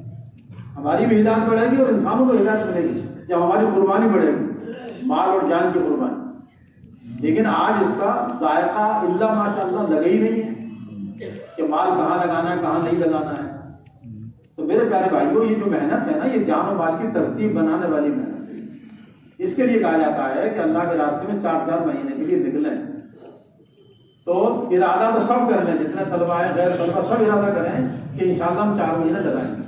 ہماری بھی ہدایت بڑھے گی اور انسانوں کو ہدایت ملے گی جب ہماری قربانی بڑھے گی، مال اور جان کی قربانی. لیکن آج اس کا ذائقہ اللہ ماشاء اللہ لگے ہی نہیں ہے کہ مال کہاں لگانا ہے کہاں نہیں لگانا ہے. تو میرے پیارے بھائیوں یہ جو محنت ہے نا یہ جان و مال کی ترتیب بنانے والی محنت ہے. اس کے لیے کہا جاتا ہے کہ اللہ کے راستے میں 4 مہینے کے لیے نکلیں تو ارادہ تو سب کر لیں، جتنے طلبہ ہیں غیر طلبہ سب ارادہ کریں کہ انشاءاللہ ہم 4 مہینے لگائیں گے.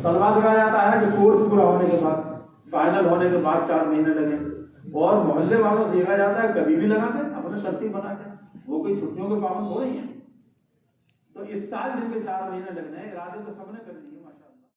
طلبہ سے کہا جاتا ہے کہ کورس پورا ہونے کے بعد فائنل ہونے کے بعد 4 مہینے لگیں، اور محلے والوں سے کہا جاتا ہے کبھی بھی لگا دیں اپنے ترتیب بنا کے، وہ کوئی چھٹیوں کے پابند ہو رہی ہیں. تو اس سال جن کے 4 مہینے لگنے ارادے تو سب نے کر لیے.